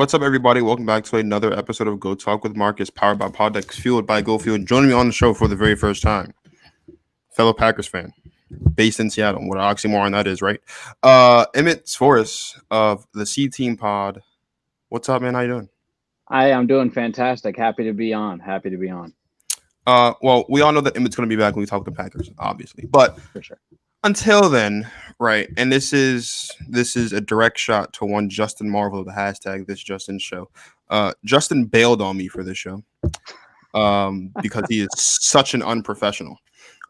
What's up, everybody? Welcome back to another episode of Go Talk with Marcus, powered by Poddex, fueled by GoFuel. Joining me on the show for the very first time, fellow Packers fan, based in Seattle. What an oxymoron that is, right? Emmitt Sevores of the C Team Pod. What's up, man? How you doing? I'm doing fantastic. Happy to be on. Well, we all know that Emmitt's going to be back when we talk to the Packers, obviously. But For sure. until then, right? And this is a direct shot to one Justin Marvel of the hashtag This Justin Show. Justin bailed on me for this show because he is such an unprofessional,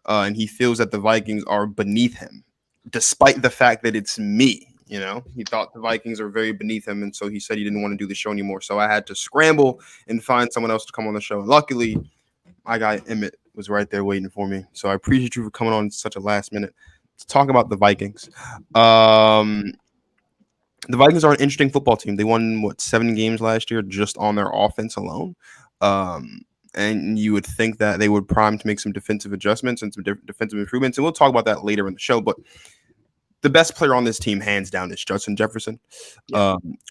and he feels that the Vikings are beneath him, despite the fact that it's me. You know, he thought the Vikings are very beneath him, and so he said he didn't want to do the show anymore. So I had to scramble and find someone else to come on the show. And luckily, my guy Emmitt was right there waiting for me. So I appreciate you for coming on such a last minute to talk about the Vikings. The Vikings are an interesting football team. They won 7 games last year just on their offense alone. And you would think that they would prime to make some defensive adjustments and some defensive improvements. And we'll talk about that later in the show. But the best player on this team, hands down, is Justin Jefferson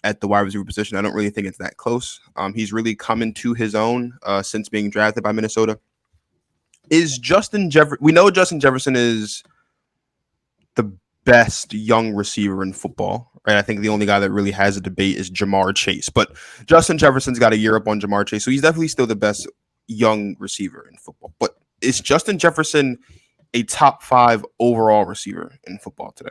at the wide receiver position. I don't really think it's that close. He's really come into his own since being drafted by Minnesota. Is Justin Jefferson? We know Justin Jefferson is the best young receiver in football, right? I think the only guy that really has a debate is Jamar Chase, but Justin Jefferson's got a year up on Jamar Chase, so he's definitely still the best young receiver in football. But is Justin Jefferson a top 5 overall receiver in football today?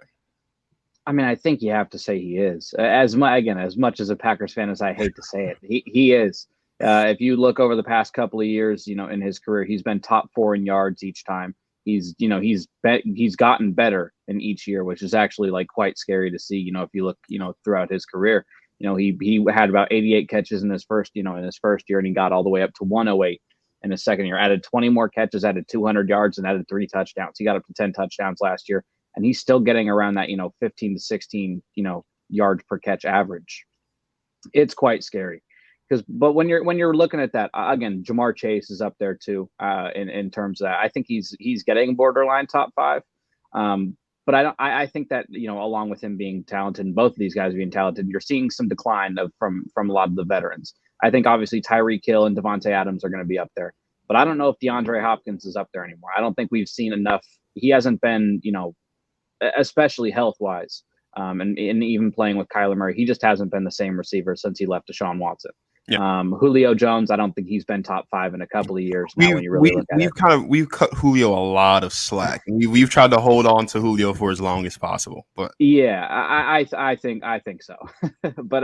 I mean, I think you have to say he is. As much as a Packers fan as I hate to say it, he is. If you look over the past couple of years, in his career, he's been top 4 in yards each time. He's gotten better in each year, which is actually like quite scary to see. If you look, throughout his career, he had about 88 catches in his first year, and he got all the way up to 108 in his second year. Added 20 more catches, added 200 yards, and added 3 touchdowns. He got up to 10 touchdowns last year, and he's still getting around that 15 to 16 yards per catch average. It's quite scary. But when you're looking at that, again, Jamar Chase is up there too. In terms of that, I think he's getting borderline top 5. But I think that along with him being talented, and both of these guys being talented, you're seeing some decline from a lot of the veterans. I think obviously Tyreek Hill and Devontae Adams are going to be up there, but I don't know if DeAndre Hopkins is up there anymore. I don't think we've seen enough. He hasn't been, especially health wise, and even playing with Kyler Murray, he just hasn't been the same receiver since he left Deshaun Watson. Yeah. Julio Jones, I don't think he's been top 5 in a couple of years now. When you really look at it, we've cut Julio a lot of slack. We've tried to hold on to Julio for as long as possible, but yeah, I think so. but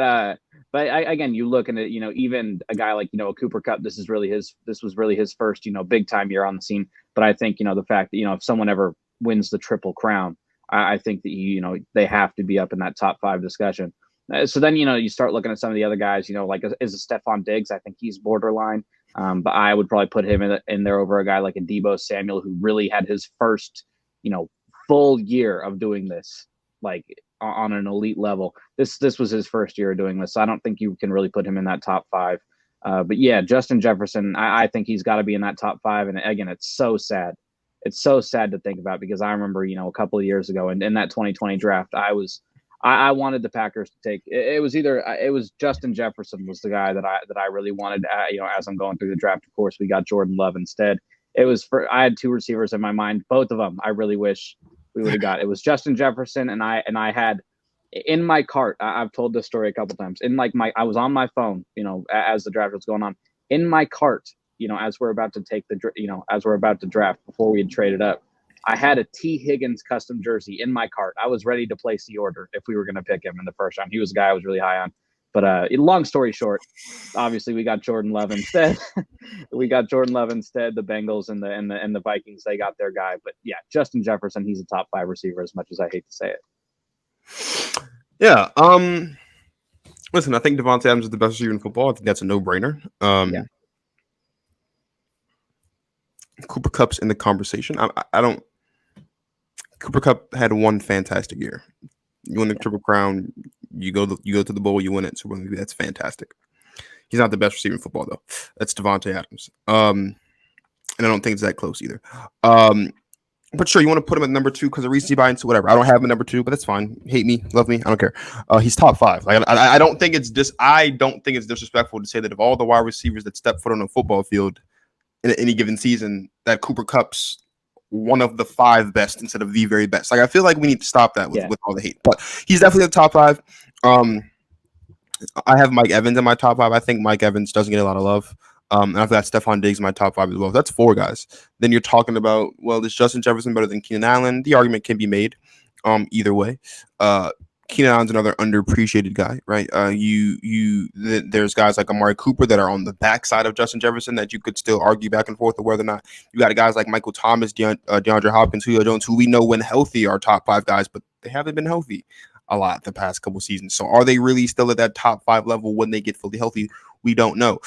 again, you look at it, even a guy like a Cooper Kupp, this was really his first big time year on the scene. But I think the fact that if someone ever wins the Triple Crown, I think that they have to be up in that top 5 discussion. So then, you start looking at some of the other guys, like is a Stephon Diggs. I think he's borderline. But I would probably put him in there over a guy like a Deebo Samuel, who really had his first, full year of doing this, like on an elite level. This was his first year of doing this. So I don't think you can really put him in that top 5. But yeah, Justin Jefferson, I think he's got to be in that top 5. And again, it's so sad. It's so sad to think about, because I remember, a couple of years ago in that 2020 draft, I wanted the Packers to take. It was Justin Jefferson was the guy that I really wanted. As I'm going through the draft, of course, we got Jordan Love instead. I had 2 receivers in my mind. Both of them I really wish we would have got. It was Justin Jefferson, and I had in my cart. I've told this story a couple times. I was on my phone, as the draft was going on. In my cart, as we're about to draft, before we had traded up, I had a T. Higgins custom jersey in my cart. I was ready to place the order if we were going to pick him in the first round. He was a guy I was really high on. But long story short, obviously we got Jordan Love instead. The Bengals and the Vikings, they got their guy. But yeah, Justin Jefferson, he's a top 5 receiver, as much as I hate to say it. Yeah. Listen, I think Devontae Adams is the best receiver in football. I think that's a no-brainer. Yeah. Cooper Kupp's in the conversation. I don't. Cooper Kupp had one fantastic year. You win the Triple Crown. You go to the bowl. You win it. So that's fantastic. He's not the best receiver in football, though. That's Devontae Adams. And I don't think it's that close either. But sure, you want to put him at number two because of recency bias, whatever. I don't have him at number two, but that's fine. Hate me, love me, I don't care. He's top five. Like I don't think it's I don't think it's disrespectful to say that of all the wide receivers that step foot on a football field in any given season, that Cooper Kupp's one of the five best instead of the very best. Like I feel like we need to stop that with, Yeah. with all the hate. But he's definitely the top five. Um, I have Mike Evans in my top five. I think Mike Evans doesn't get a lot of love. And I've got Stephon Diggs in my top five as well. That's four guys. Then you're talking about, well, is Justin Jefferson better than Keenan Allen? The argument can be made either way. Keenan Allen's another underappreciated guy, right? There's guys like Amari Cooper that are on the backside of Justin Jefferson that you could still argue back and forth of whether or not. You got guys like Michael Thomas, DeAndre Hopkins, Julio Jones, who we know when healthy are top five guys, but they haven't been healthy a lot the past couple seasons. So are they really still at that top five level when they get fully healthy? We don't know.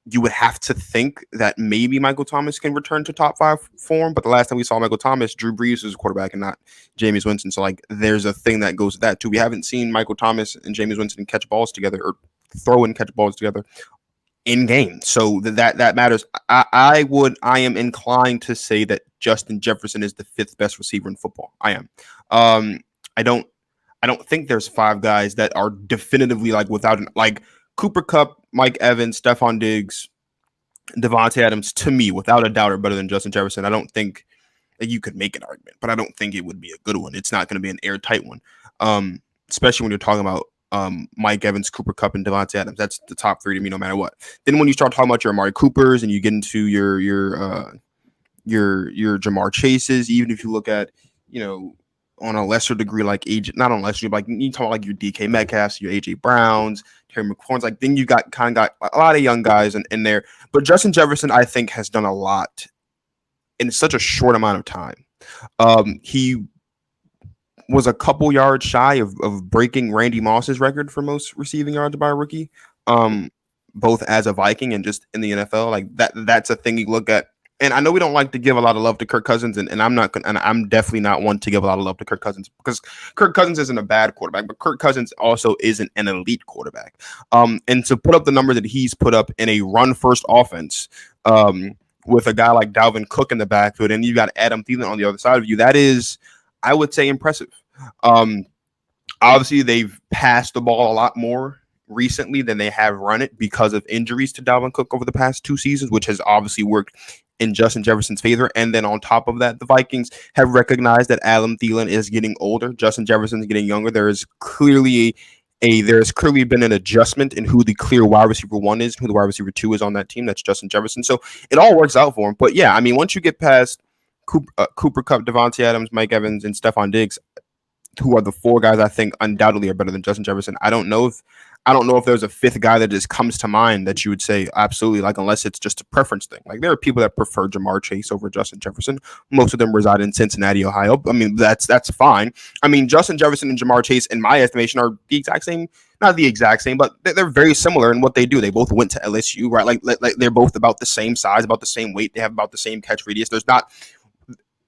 You would have to think that maybe Michael Thomas can return to top five form, but the last time we saw Michael Thomas, Drew Brees was a quarterback and not Jameis Winston. So like, there's a thing that goes to that too. We haven't seen Michael Thomas and Jameis Winston catch balls together or throw and catch balls together in game. So that matters. I am inclined to say that Justin Jefferson is the fifth best receiver in football. I am. I don't think there's five guys that are definitively like without like Cooper Kupp, Mike Evans, Stephon Diggs, Devontae Adams, to me, without a doubt, are better than Justin Jefferson. I don't think that you could make an argument, but I don't think it would be a good one. It's not going to be an airtight one, especially when you're talking about Mike Evans, Cooper Kupp, and Devontae Adams. That's the top three to me, no matter what. Then when you start talking about your Amari Coopers and you get into your Jamar Chases, even if you look at, on a lesser degree, like not on lesser, like you talk about like your DK Metcalfs, your AJ Browns, Terry McLaurin's, like then you got a lot of young guys in there. But Justin Jefferson, I think, has done a lot in such a short amount of time. He was a couple yards shy of breaking Randy Moss's record for most receiving yards by a rookie, both as a Viking and just in the NFL. Like that's a thing you look at. And I know we don't like to give a lot of love to Kirk Cousins, and I'm definitely not one to give a lot of love to Kirk Cousins because Kirk Cousins isn't a bad quarterback, but Kirk Cousins also isn't an elite quarterback. And to put up the numbers that he's put up in a run first offense, with a guy like Dalvin Cook in the backfield, and you got Adam Thielen on the other side of you, that is, I would say, impressive. Obviously, they've passed the ball a lot more recently than they have run it because of injuries to Dalvin Cook over the past two seasons, which has obviously worked in Justin Jefferson's favor. And then on top of that, the Vikings have recognized that Adam Thielen is getting older. Justin Jefferson is getting younger. There's clearly been an adjustment in who the clear wide receiver one is, who the wide receiver two is on that team. That's Justin Jefferson. So it all works out for him. But yeah, I mean, once you get past Cooper Kupp, Devontae Adams, Mike Evans, and Stephon Diggs, who are the four guys I think undoubtedly are better than Justin Jefferson. I don't know if there's a fifth guy that just comes to mind that you would say absolutely, like, unless it's just a preference thing. Like, there are people that prefer Jamar Chase over Justin Jefferson. Most of them reside in Cincinnati, Ohio. I mean, that's fine. I mean, Justin Jefferson and Jamar Chase, in my estimation, are the exact same. Not the exact same, but they're very similar in what they do. They both went to LSU, right? Like they're both about the same size, about the same weight. They have about the same catch radius. There's not.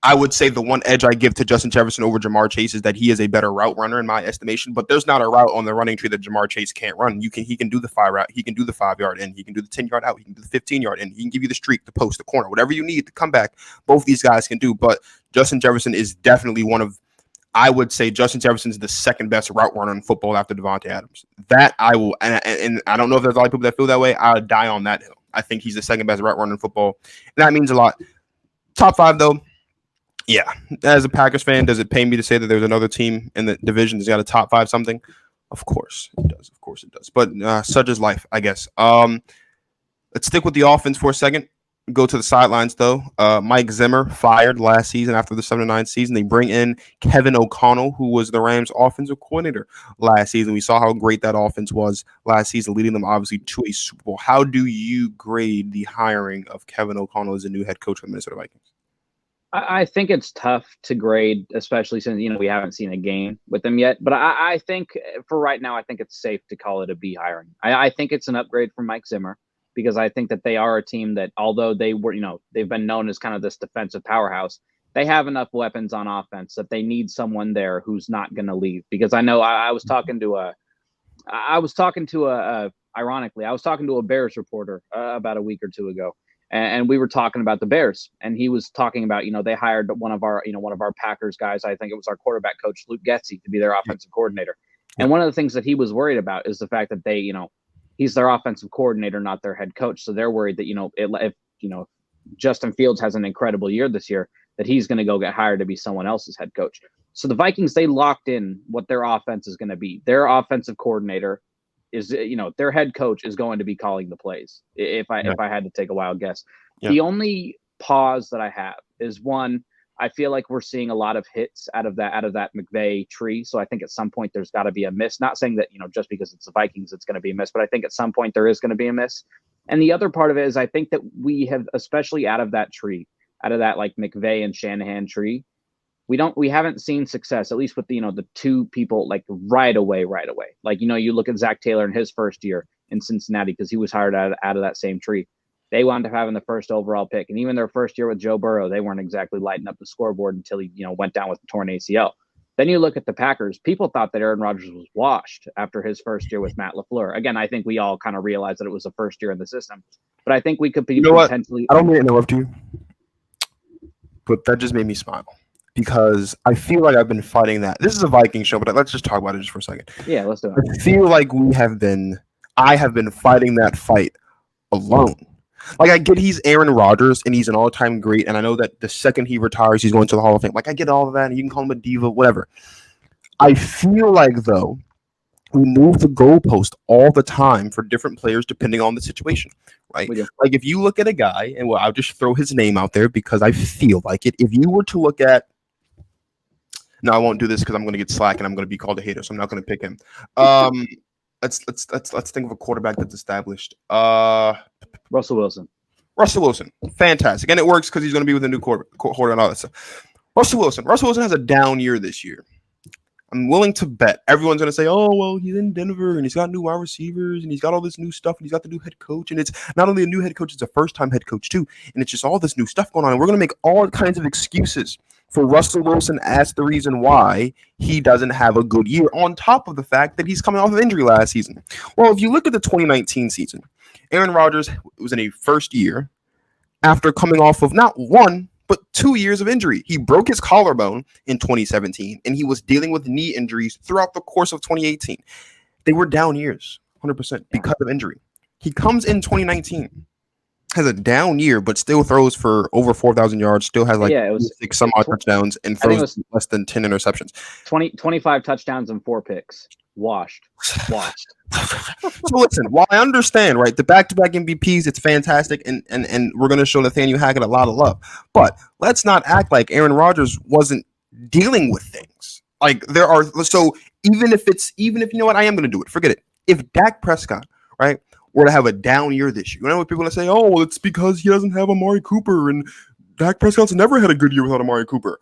I would say the one edge I give to Justin Jefferson over Jamar Chase is that he is a better route runner in my estimation, but there's not a route on the running tree that Jamar Chase can't run. He can do the 5 route, he can do the 5 yard in, he can do the 10 yard out, he can do the 15 yard in, he can give you the streak, the post, the corner, whatever you need to come back. Both these guys can do, but Justin Jefferson is definitely I would say Justin Jefferson is the second best route runner in football after Devontae Adams. That I will, and I don't know if there's a lot of people that feel that way. I'll die on that hill. I think he's the second best route runner in football, and that means a lot. Top 5 though. Yeah, as a Packers fan, does it pain me to say that there's another team in the division that's got a top 5 something? Of course it does. Of course it does. But such is life, I guess. Let's stick with the offense for a second. Go to the sidelines, though. MIke Zimmer fired last season after the 7-9 season. They bring in Kevin O'Connell, who was the Rams' offensive coordinator last season. We saw how great that offense was last season, leading them obviously to a Super Bowl. How do you grade the hiring of Kevin O'Connell as a new head coach for the Minnesota Vikings? I think it's tough to grade, especially since we haven't seen a game with them yet. But I think for right now, I think it's safe to call it a B hiring. I think it's an upgrade from MIke Zimmer because I think that they are a team that, although they were, they've been known as kind of this defensive powerhouse, they have enough weapons on offense that they need someone there who's not going to leave. Because I know I was talking to ironically, I was talking to a Bears reporter about a week or two ago. and we were talking about the Bears, and he was talking about, they hired one of our Packers guys. I think it was our quarterback coach, Luke Getsy, to be their offensive coordinator. And one of the things that he was worried about is the fact that they, he's their offensive coordinator, not their head coach. So they're worried that, if Justin Fields has an incredible year this year, that he's going to go get hired to be someone else's head coach. So the Vikings, they locked in what their offense is going to be. Their offensive coordinator is, their head coach is going to be calling the plays. If I had to take a wild guess, the only pause that I have is one. I feel like we're seeing a lot of hits out of that McVay tree. So I think at some point there's got to be a miss. Not saying that, just because it's the Vikings, it's going to be a miss, but I think at some point there is going to be a miss. And the other part of it is I think that we have, especially out of that tree, out of that like McVay and Shanahan tree, we haven't seen success, at least with the two people like right away. Like, you look at Zach Taylor in his first year in Cincinnati, because he was hired out of that same tree. They wound up having the first overall pick. And even their first year with Joe Burrow, they weren't exactly lighting up the scoreboard until he, went down with the torn ACL. Then you look at the Packers. People thought that Aaron Rodgers was washed after his first year with Matt LaFleur. Again, I think we all kind of realized that it was the first year in the system. But I think we could potentially... I don't mean to interrupt you, but that just made me smile. Because I feel like I've been fighting that. This is a Viking show, but let's just talk about it just for a second. Yeah, let's do it. I feel like I have been fighting that fight alone. Like, I get he's Aaron Rodgers, and he's an all-time great, and I know that the second he retires, he's going to the Hall of Fame. Like, I get all of that, and you can call him a diva, whatever. I feel like, though, we move the goalpost all the time for different players depending on the situation, right? Like, if you look at a guy, and I'll just throw his name out there because I feel like it. If you were to look at... No, I won't do this because I'm going to get slack, and I'm going to be called a hater, so I'm not going to pick him. Let's think of a quarterback that's established. Russell Wilson, fantastic, and it works because he's going to be with a new quarterback and all that stuff. Russell Wilson has a down year this year. I'm willing to bet everyone's going to say, "Oh, well, he's in Denver and he's got new wide receivers and he's got all this new stuff and he's got the new head coach, and it's not only a new head coach, it's a first-time head coach too, and it's just all this new stuff going on." And we're going to make all kinds of excuses for Russell Wilson as the reason why he doesn't have a good year, on top of the fact that he's coming off of injury last season. Well, if you look at the 2019 season, Aaron Rodgers was in a first year after coming off of not 1, but 2 years of injury. He broke his collarbone in 2017, and he was dealing with knee injuries throughout the course of 2018. They were down years, 100%, because of injury. He comes in 2019, has a down year, but still throws for over 4,000 yards, still has some odd touchdowns, and throws less than 10 interceptions. 25 touchdowns and 4 picks. Washed. So listen, while I understand, right, the back-to-back MVPs, it's fantastic, and we're going to show Nathaniel Hackett a lot of love, but let's not act like Aaron Rodgers wasn't dealing with things. Like, there are, so even if you know what, I am going to do it. Forget it. If Dak Prescott, right, were to have a down year this year, you know what people are going to say? Oh, well, it's because he doesn't have Amari Cooper, and Dak Prescott's never had a good year without Amari Cooper.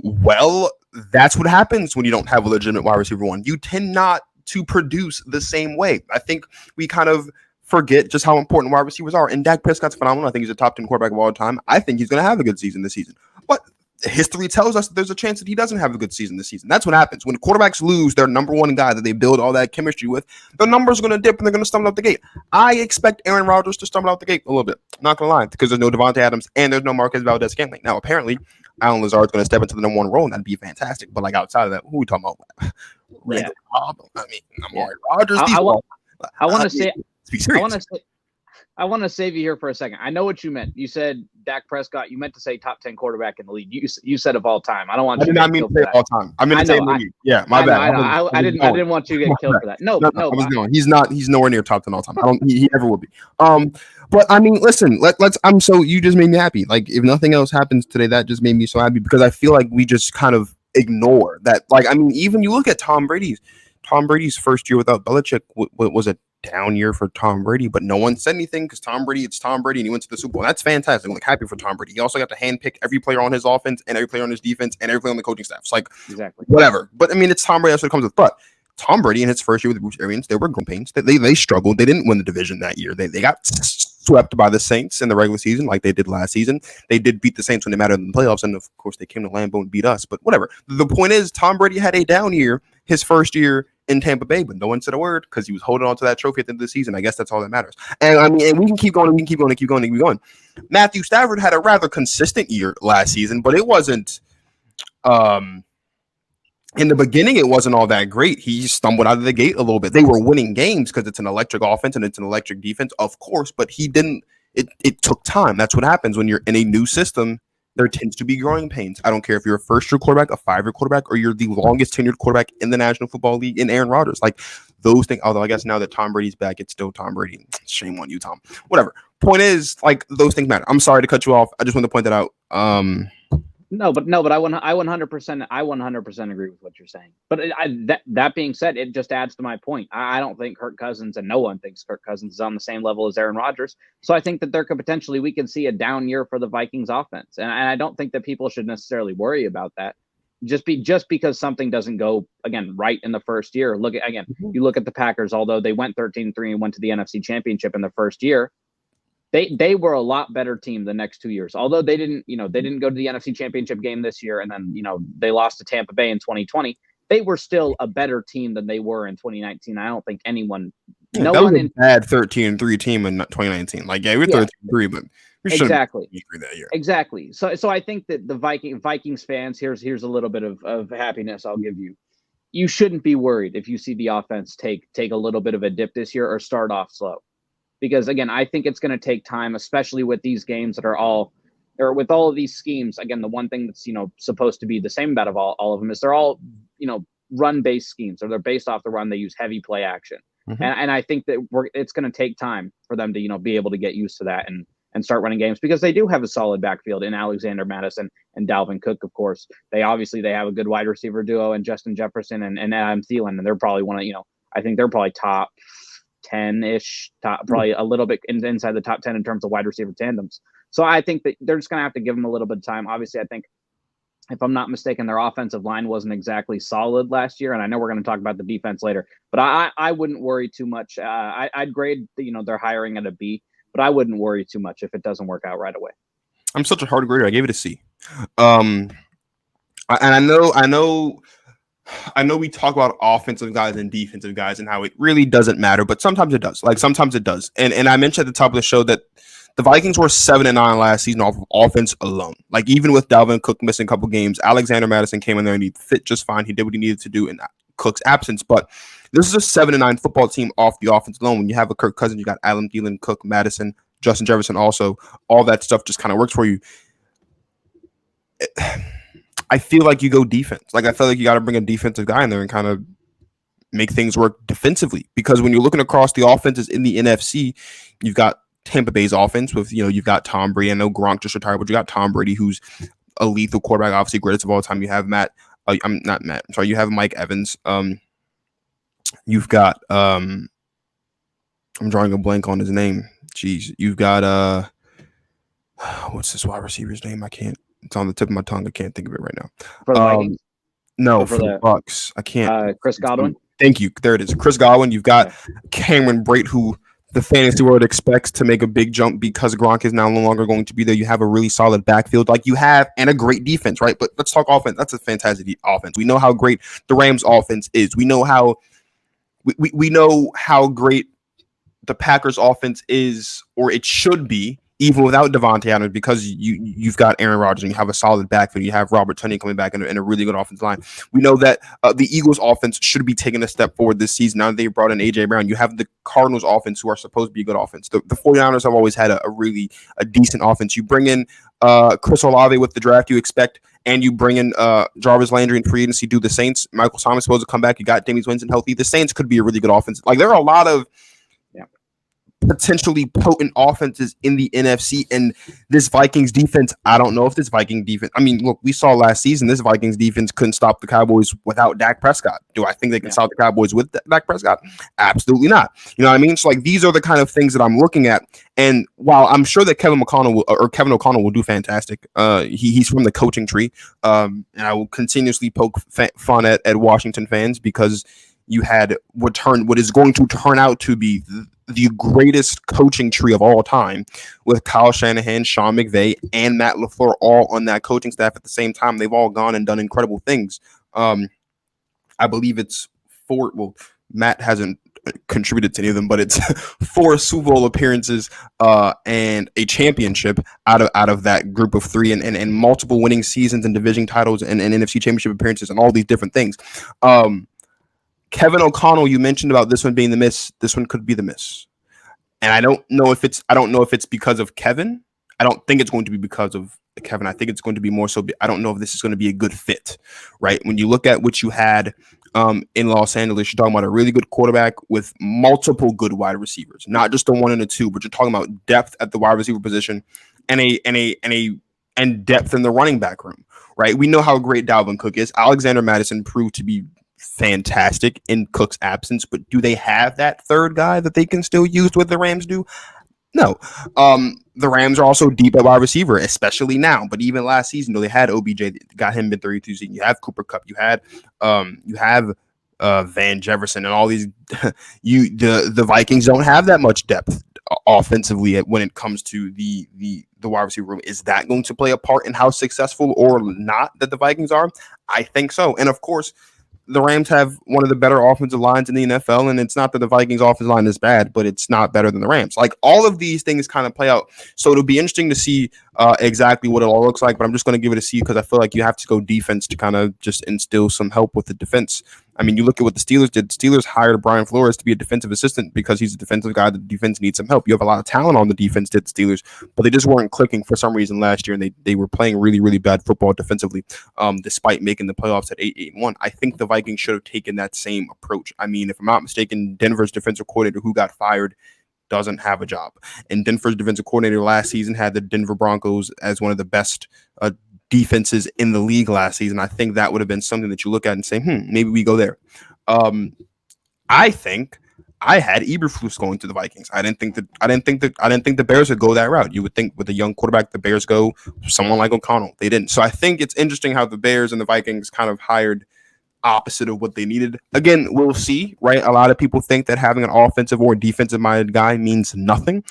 Well, that's what happens when you don't have a legitimate wide receiver one. You tend not to produce the same way. I think we kind of forget just how important wide receivers are. And Dak Prescott's phenomenal. I think he's a top 10 quarterback of all time. I think he's going to have a good season this season. But history tells us that there's a chance that he doesn't have a good season this season. That's what happens. When quarterbacks lose their number one guy that they build all that chemistry with, the numbers are going to dip and they're going to stumble out the gate. I expect Aaron Rodgers to stumble out the gate a little bit. Not going to lie, because there's no Devontae Adams and there's no Marquez Valdez-Scantling. Now, apparently, Allen Lazard's going to step into the number one role, and that'd be fantastic. But, like, outside of that, who are we talking about? Yeah. Amari Rodgers. I want to save you here for a second. I know what you meant. You said Dak Prescott. You meant to say top 10 quarterback in the league. You said of all time. I don't want you. I did not mean to say all time. I meant to say in the league. Yeah, my bad. I didn't want you to get killed for that. No. I was going. He's nowhere near top 10 all time. He never will be. But I mean, listen. So you just made me happy. Like, if nothing else happens today, that just made me so happy, because I feel like we just kind of ignore that. Like, I mean, even you look at Tom Brady's first year without Belichick was a down year for Tom Brady, but no one said anything because it's Tom Brady, and he went to the Super Bowl. That's fantastic. I'm like happy for Tom Brady. He also got to handpick every player on his offense and every player on his defense and every player on the coaching staff. It's like, exactly, whatever. But I mean, it's Tom Brady. That's what it comes with. But Tom Brady in his first year with the Bruce Arians, they were growing pains. They struggled. They didn't win the division that year. They got swept by the Saints in the regular season like they did last season. They did beat the Saints when they mattered in the playoffs, and of course they came to Lambeau and beat us. But whatever. The point is, Tom Brady had a down year his first year in Tampa Bay, but no one said a word because he was holding on to that trophy at the end of the season. I guess that's all that matters. And I mean, and we can keep going, keep going. Matthew Stafford had a rather consistent year last season, but it wasn't. In the beginning, it wasn't all that great. He stumbled out of the gate a little bit. They were winning games because it's an electric offense and it's an electric defense, of course, but he didn't. It took time. That's what happens when you're in a new system. There tends to be growing pains. I don't care if you're a first-year quarterback, a 5-year quarterback, or you're the longest tenured quarterback in the National Football League in Aaron Rodgers. Like those things, although I guess now that Tom Brady's back, it's still Tom Brady. Shame on you, Tom. Whatever. Point is, like, those things matter. I'm sorry to cut you off. I just want to point that out. No, but I 100% agree with what you're saying. But that being said, it just adds to my point. I don't think Kirk Cousins, and no one thinks Kirk Cousins is on the same level as Aaron Rodgers. So I think that we could see a down year for the Vikings offense, and I don't think that people should necessarily worry about that. Just because something doesn't go again right in the first year. You look at the Packers. Although they went 13-3 and went to the NFC Championship in the first year, they were a lot better team the next 2 years. Although they didn't go to the NFC Championship game this year, and then they lost to Tampa Bay in 2020. They were still a better team than they were in 2019. I don't think anyone, that was a bad 13-3 team in 2019. Like, we were 13-3, but we exactly that year. Exactly. So I think that the Vikings fans, here's a little bit of happiness I'll give you. You shouldn't be worried if you see the offense take a little bit of a dip this year or start off slow. Because, again, I think it's going to take time, especially with these games that are with all of these schemes. Again, the one thing that's, supposed to be the same about all of them is they're all, run-based schemes, or they're based off the run. They use heavy play action. Mm-hmm. And I think that it's going to take time for them to, be able to get used to that and start running games, because they do have a solid backfield in Alexander Mattison and Dalvin Cook, of course. They have a good wide receiver duo in Justin Jefferson and Adam Thielen, and they're probably I think they're probably top 10-ish, probably a little bit inside the top 10 in terms of wide receiver tandems. So I think that they're just going to have to give them a little bit of time. Obviously, I think, if I'm not mistaken, their offensive line wasn't exactly solid last year, and I know we're going to talk about the defense later, but I wouldn't worry too much. I'd grade their hiring at a B, but I wouldn't worry too much if it doesn't work out right away. I'm such a hard grader. I gave it a C. And I know we talk about offensive guys and defensive guys and how it really doesn't matter, but sometimes it does. Like, sometimes it does. And I mentioned at the top of the show that the Vikings were 7-9 last season off of offense alone. Like, even with Dalvin Cook missing a couple games, Alexander Mattison came in there and he fit just fine. He did what he needed to do in Cook's absence. But this is a 7-9 football team off the offense alone. When you have a Kirk Cousins, you got Adam Thielen, Cook, Madison, Justin Jefferson also. All that stuff just kind of works for you. I feel like you go defense. Like, I feel like you got to bring a defensive guy in there and kind of make things work defensively. Because when you're looking across the offenses in the NFC, you've got Tampa Bay's offense with, you've got Tom Brady. I know Gronk just retired, but you got Tom Brady, who's a lethal quarterback, obviously greatest of all time. You have you have Mike Evans. You've got, I'm drawing a blank on his name. Jeez. You've got, what's this wide receiver's name? It's on the tip of my tongue. I can't think of it right now. For the Vikings? No, for the Bucks. I can't. Chris Godwin? Thank you. There it is. Chris Godwin. You've got Cameron Brate, who the fantasy world expects to make a big jump because Gronk is now no longer going to be there. You have a really solid backfield like you have, and a great defense, right? But let's talk offense. That's a fantastic offense. We know how great the Rams offense is. We know how great the Packers offense is, or it should be, even without Devontae Adams, because you've got Aaron Rodgers and you have a solid backfield. You have Robert Tonyan coming back in a really good offensive line. We know that the Eagles offense should be taking a step forward this season. Now that they brought in A.J. Brown, you have the Cardinals offense, who are supposed to be a good offense. The 49ers have always had a decent offense. You bring in Chris Olave with the draft you expect, and you bring in Jarvis Landry in free agency. Do the Saints. Michael Thomas supposed to come back. You got Jameis Winston healthy. The Saints could be a really good offense. Like, there are a lot of potentially potent offenses in the NFC, and this Vikings defense, I don't know if this Viking defense, I mean, look, we saw last season this Vikings defense couldn't stop the Cowboys without Dak Prescott. Do I think they can stop the Cowboys with Dak Prescott? Absolutely not. You know what I mean? So, like, these are the kind of things that I'm looking at, and while I'm sure that Kevin O'Connell will do fantastic, he's from the coaching tree, and I will continuously poke fun at Washington fans because you had what is going to turn out to be the greatest coaching tree of all time, with Kyle Shanahan, Sean McVay, and Matt LaFleur all on that coaching staff at the same time. They've all gone and done incredible things. I believe it's four. Well, Matt hasn't contributed to any of them, but it's four Super Bowl appearances and a championship out of that group of three, and multiple winning seasons and division titles and NFC Championship appearances and all these different things. Kevin O'Connell, you mentioned about this one being the miss. This one could be the miss, and I don't know if it's because of Kevin. I don't think it's going to be because of Kevin. I think it's going to be more so. I don't know if this is going to be a good fit, right? When you look at what you had in Los Angeles, you're talking about a really good quarterback with multiple good wide receivers, not just the one and the two, but you're talking about depth at the wide receiver position and depth in the running back room, right? We know how great Dalvin Cook is. Alexander Madison proved to be fantastic in Cook's absence, but do they have that third guy that they can still use what the Rams do? No. The Rams are also deep at wide receiver, especially now. But even last season, they had OBJ, got him in 32 season. You have Cooper Kupp, you have Van Jefferson, and all these. The Vikings don't have that much depth offensively when it comes to the wide receiver room. Is that going to play a part in how successful or not that the Vikings are? I think so. And of course, the Rams have one of the better offensive lines in the NFL, and it's not that the Vikings offensive line is bad, but it's not better than the Rams. Like, all of these things kind of play out. So it'll be interesting to see exactly what it all looks like, but I'm just going to give it a C because I feel like you have to go defense to kind of just instill some help with the defense. I mean, you look at what the Steelers did. The Steelers hired Brian Flores to be a defensive assistant because he's a defensive guy. The defense needs some help. You have a lot of talent on the defense, did the Steelers, but they just weren't clicking for some reason last year, and they were playing really, really bad football defensively, despite making the playoffs at 8-1. I think the Vikings should have taken that same approach. I mean, if I'm not mistaken, Denver's defensive coordinator who got fired doesn't have a job. And Denver's defensive coordinator last season had the Denver Broncos as one of the best defenses in the league last season. I think that would have been something that you look at and say, maybe we go there. I think I had Eberflus going to the Vikings. I didn't think the Bears would go that route. You would think with a young quarterback, the Bears go someone like O'Connell. They didn't. So I think it's interesting how the Bears and the Vikings kind of hired opposite of what they needed. Again, we'll see, right? A lot of people think that having an offensive or defensive minded guy means nothing.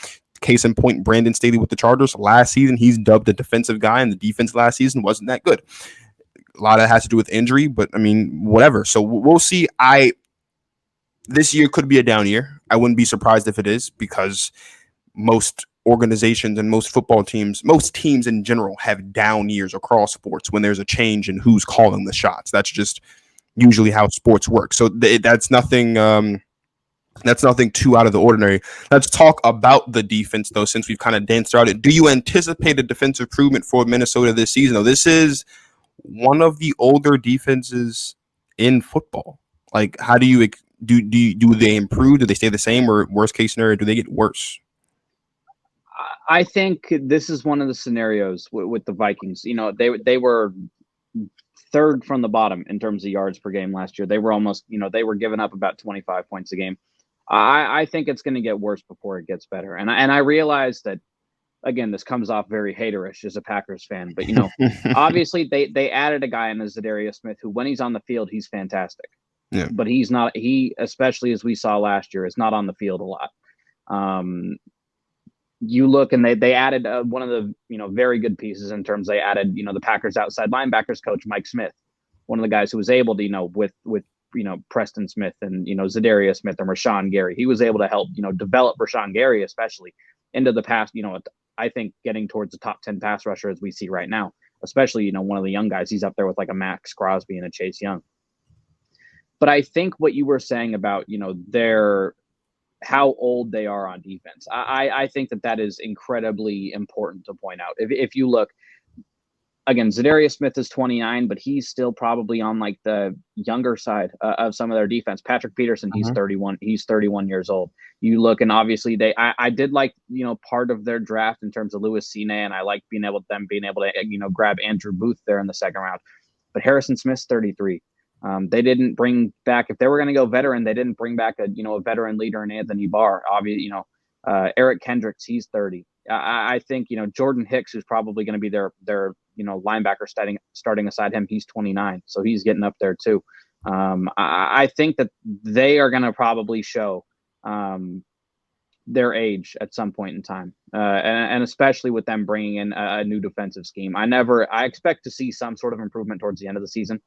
Case in point, Brandon Staley with the Chargers last season, he's dubbed a defensive guy, and the defense last season wasn't that good. A lot of that has to do with injury, but I mean, whatever. So we'll see. This year could be a down year. I wouldn't be surprised if it is, because most organizations and most football teams, most teams in general, have down years across sports when there's a change in who's calling the shots. That's just usually how sports work. So that's nothing. That's nothing too out of the ordinary. Let's talk about the defense, though, since we've kind of danced around it. Do you anticipate a defensive improvement for Minnesota this season? Though this is one of the older defenses in football. Like, how do you do they improve? Do they stay the same, or worst case scenario, do they get worse? I think this is one of the scenarios with the Vikings. They were third from the bottom in terms of yards per game last year. They were almost, they were giving up about 25 points a game. I think it's going to get worse before it gets better. And I realize that, again, this comes off very haterish as a Packers fan, but obviously they added a guy in Zadarius Smith who, when he's on the field, he's fantastic. Yeah. But he's not. He, especially as we saw last year, is not on the field a lot. You look, and they added one of the very good pieces in terms. They added the Packers outside linebackers coach MIke Smith, one of the guys who was able to with Preston Smith and Zadarius Smith and Rashawn Gary. He was able to help develop Rashawn Gary especially into the past. I think getting towards the top 10 pass rusher as we see right now, especially one of the young guys. He's up there with like a Max Crosby and a Chase Young. But I think what you were saying about how old they are on defense, I think that is incredibly important to point out. If you look, again, Zadarius Smith is 29, but he's still probably on like the younger side of some of their defense. Patrick Peterson, he's 31. He's 31 years old. You look, and obviously I did like part of their draft in terms of Louis Cine, and I like being able to grab Andrew Booth there in the second round. But Harrison Smith's 33. They didn't bring back, if they were going to go veteran, they didn't bring back a veteran leader in Anthony Barr. Obviously, Eric Kendricks, he's 30. I think Jordan Hicks, who's probably going to be their linebacker starting aside him, he's 29, so he's getting up there too. I think that they are going to probably show their age at some point in time, and especially with them bringing in a new defensive scheme. I expect to see some sort of improvement towards the end of the season.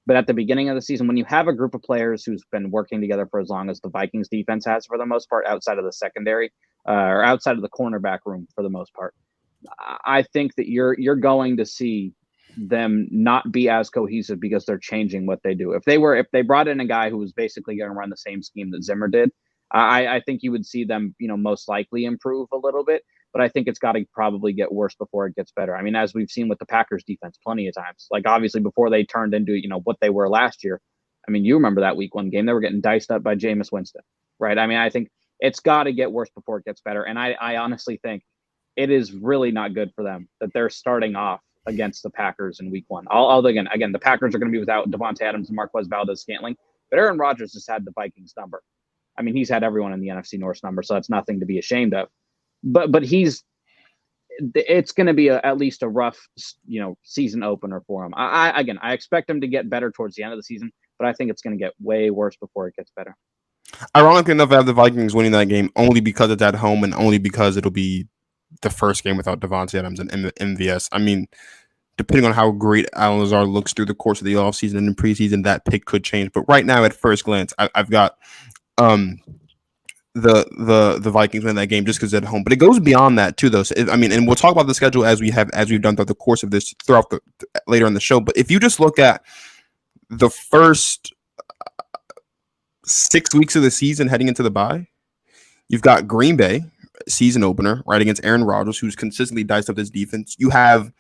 But at the beginning of the season, when you have a group of players who's been working together for as long as the Vikings defense has, for the most part, outside of the secondary or outside of the cornerback room, for the most part, I think that you're going to see them not be as cohesive because they're changing what they do. If they brought in a guy who was basically going to run the same scheme that Zimmer did, I think you would see them, most likely improve a little bit. But I think it's got to probably get worse before it gets better. I mean, as we've seen with the Packers defense plenty of times, like obviously before they turned into, what they were last year. I mean, you remember that week 1 game, they were getting diced up by Jameis Winston, right? I mean, I think it's got to get worse before it gets better. And I honestly think it is really not good for them that they're starting off against the Packers in week 1. Although again, the Packers are going to be without Devontae Adams and Marquez Valdez-Scantling, but Aaron Rodgers has had the Vikings number. I mean, he's had everyone in the NFC North number, so that's nothing to be ashamed of. But it's going to be at least a rough, season opener for him. I expect him to get better towards the end of the season, but I think it's going to get way worse before it gets better. Ironically enough, I have the Vikings winning that game only because it's at home and only because it'll be the first game without Devontae Adams and MVS. I mean, depending on how great Allen Lazard looks through the course of the offseason and in preseason, that pick could change. But right now, at first glance, I've got the Vikings win that game just because it's at home. But it goes beyond that too, though. So and we'll talk about the schedule as we've done throughout the course of this later in the show. But if you just look at the first 6 weeks of the season heading into the bye, you've got Green Bay season opener right against Aaron Rodgers, who's consistently diced up this defense. You have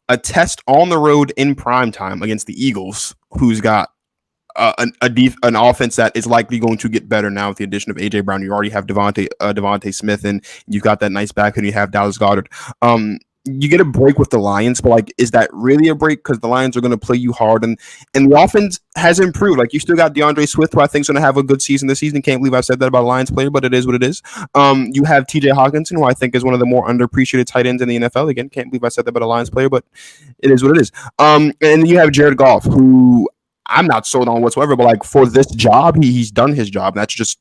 a test on the road in prime time against the Eagles, who's got an offense that is likely going to get better now with the addition of AJ Brown. You already have Devontae Smith, and you've got that nice back, and you have Dallas Goedert. You get a break with the Lions, but is that really a break? Because the Lions are going to play you hard, and the offense has improved. You still got DeAndre Swift, who I think is going to have a good season this season. Can't believe I said that about a Lions player, but it is what it is. You have TJ Hawkinson, who I think is one of the more underappreciated tight ends in the NFL. Again, can't believe I said that about a Lions player, but it is what it is. And you have Jared Goff, who I'm not sold on whatsoever, but for this job, he's done his job. That's just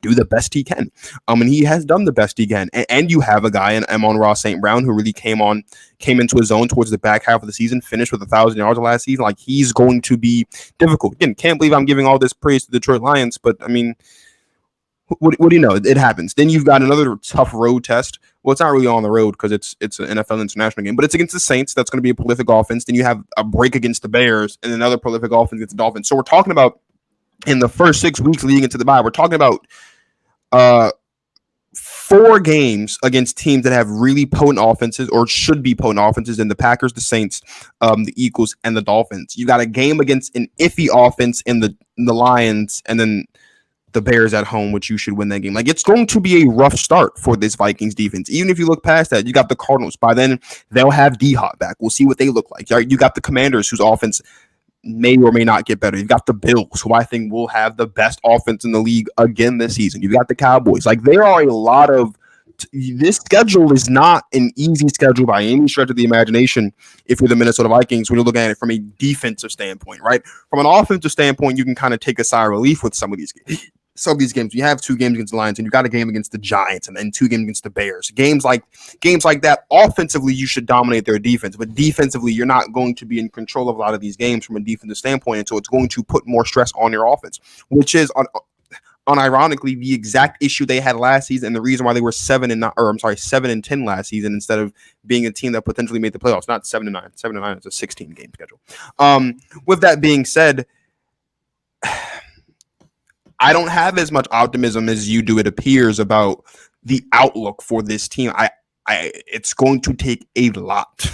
do the best he can. And he has done the best he can. And you have a guy in Amon-Ra St. Brown who really came into his own towards the back half of the season, finished with 1,000 yards last season. He's going to be difficult. Again, can't believe I'm giving all this praise to the Detroit Lions, but what do you know? It happens. Then you've got another tough road test. Well, it's not really on the road because it's an NFL international game, but it's against the Saints. That's going to be a prolific offense. Then you have a break against the Bears and another prolific offense against the Dolphins. So we're talking about in the first 6 weeks leading into the bye, we're talking about 4 games against teams that have really potent offenses or should be potent offenses in the Packers, the Saints, the Eagles, and the Dolphins. You got a game against an iffy offense in the Lions, and then the Bears at home, which you should win that game. It's going to be a rough start for this Vikings defense. Even if you look past that, you got the Cardinals. By then, they'll have D-Hop back. We'll see what they look like. You got the Commanders, whose offense may or may not get better. You've got the Bills, who I think will have the best offense in the league again this season. You've got the Cowboys. There are a lot of this schedule is not an easy schedule by any stretch of the imagination if you're the Minnesota Vikings when you're looking at it from a defensive standpoint, right? From an offensive standpoint, you can kind of take a sigh of relief with some of these games. You have 2 games against the Lions, and you've got a game against the Giants, and then 2 games against the Bears. Games like that, offensively, you should dominate their defense, but defensively, you're not going to be in control of a lot of these games from a defensive standpoint, and so it's going to put more stress on your offense, which is unironically the exact issue they had last season, and the reason why they were 7-10 last season instead of being a team that potentially made the playoffs. Not 7-9. 7-9 is a 16-game schedule. With that being said, I don't have as much optimism as you do, it appears, about the outlook for this team. It's going to take a lot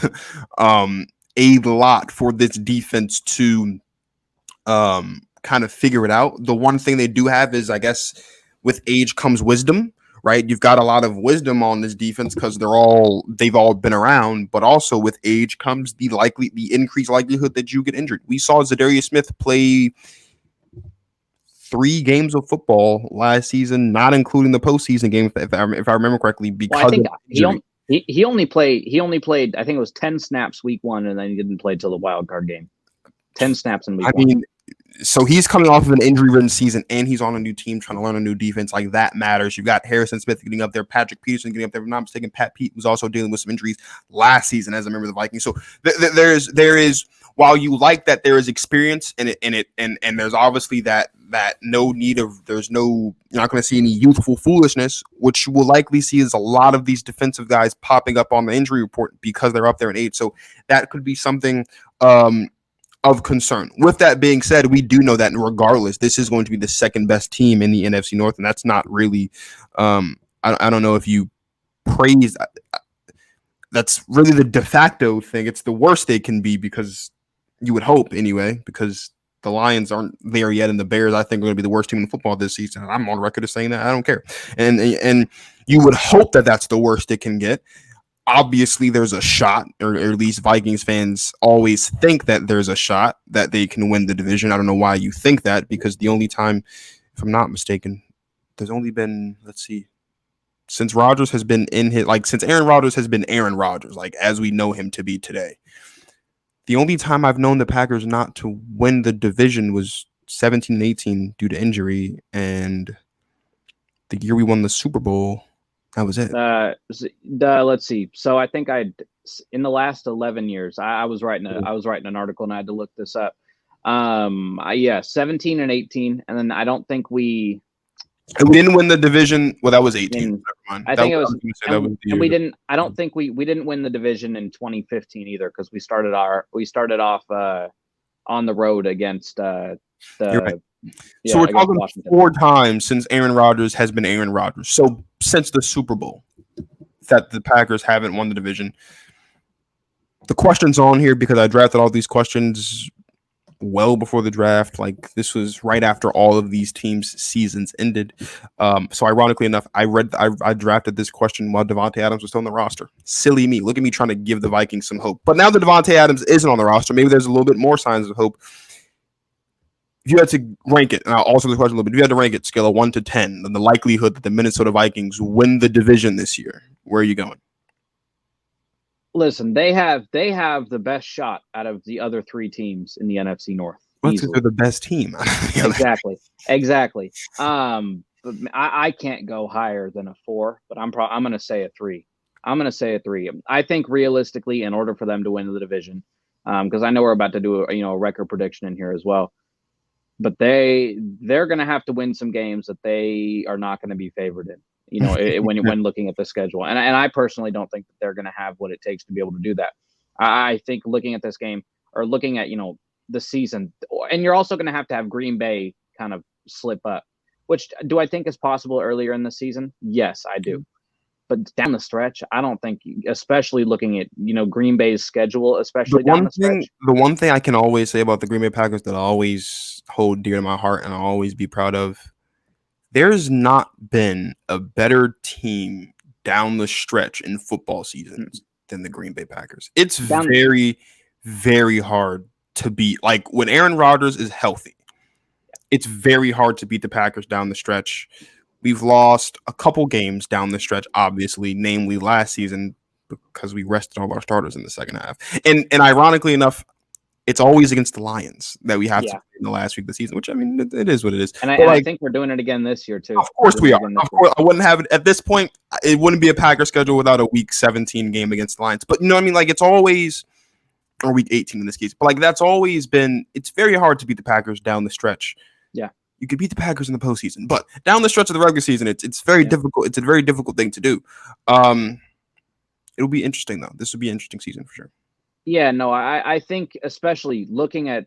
for this defense to kind of figure it out. The one thing they do have is, I guess, with age comes wisdom, right? You've got a lot of wisdom on this defense because they've all been around, but also with age comes the increased likelihood that you get injured. We saw Zadarius Smith play 3 games of football last season, not including the postseason game, if I remember correctly. Because I think he only played. I think it was 10 snaps week 1, and then he didn't play till the wild card game. 10 snaps in week 1. So he's coming off of an injury-ridden season, and he's on a new team trying to learn a new defense. Like, that matters. You've got Harrison Smith getting up there, Patrick Peterson getting up there. If I'm not mistaken, Pat Pete was also dealing with some injuries last season as a member of the Vikings. So there is while you like that there is experience in it, and there's obviously that no need of there's no you're not going to see any youthful foolishness. What you will likely see is a lot of these defensive guys popping up on the injury report because they're up there in age. So that could be something. Of concern. With that being said, we do know that regardless, this is going to be the second best team in the NFC North, and that's not really. I don't know if you praise. That's really the de facto thing. It's the worst they can be because you would hope anyway, because the Lions aren't there yet, and the Bears I think are going to be the worst team in football this season. And I'm on record as saying that I don't care, and you would hope that that's the worst it can get. Obviously there's a shot, or at least Vikings fans always think that there's a shot that they can win the division. I don't know why you think that, because the only time, if I'm not mistaken, there's only been, let's see, since Rodgers has been in his, like, since Aaron Rodgers has been Aaron Rodgers, like, as we know him to be today. The only time I've known the Packers not to win the division was 17-18 due to injury, and the year we won the Super Bowl, that was it. Let's see. So I think in the last 11 years, I was writing an article and I had to look this up. 17 and 18, and then I don't think we didn't win the division. Well, that was 18. I think it was, and we didn't. I don't think we didn't win the division in 2015 either, because we started off on the road against the. Right. So we're talking Washington 4 times since Aaron Rodgers has been Aaron Rodgers. So since the Super Bowl that the Packers haven't won the division. The question's on here because I drafted all these questions well before the draft. Like, this was right after all of these teams' seasons ended. So ironically enough, I drafted this question while Davante Adams was still on the roster. Silly me. Look at me trying to give the Vikings some hope. But now that Davante Adams isn't on the roster, maybe there's a little bit more signs of hope. If you had to rank it, and I'll also the question a little bit, if you had to rank it scale of 1 to 10, then the likelihood that the Minnesota Vikings win the division this year, where are you going? Listen, they have the best shot out of the other 3 teams in the NFC North. They're the best team. Exactly. But I can't go higher than a 4, but I'm going to say a 3. I think realistically, in order for them to win the division, because I know we're about to do a record prediction in here as well, but they're going to have to win some games that they are not going to be favored in. When looking at the schedule, and I personally don't think that they're going to have what it takes to be able to do that. I think looking at this game, or looking at the season, and you're also going to have Green Bay kind of slip up, which do I think is possible earlier in the season? Yes, I do. But down the stretch, I don't think, especially looking at Green Bay's schedule, especially down the stretch. The one thing I can always say about the Green Bay Packers that I always hold dear to my heart and I'll always be proud of, there's not been a better team down the stretch in football seasons than the Green Bay Packers. It's very, very hard to beat. Like, when Aaron Rodgers is healthy, it's very hard to beat the Packers down the stretch. We've lost a couple games down the stretch, obviously, namely last season, because we rested all our starters in the second half. And ironically enough, it's always against the Lions that we have to in the last week of the season, which, I mean, it is what it is. And I think we're doing it again this year, too. Of course we are. Of course, I wouldn't have it at this point. It wouldn't be a Packer schedule without a week 17 game against the Lions. But, I mean, like, it's always, or week 18 in this case, but, like, that's always been, it's very hard to beat the Packers down the stretch. Yeah. You could beat the Packers in the postseason, but down the stretch of the regular season, it's very difficult. It's a very difficult thing to do. It'll be interesting, though. This will be an interesting season for sure. Yeah, no, I think especially looking at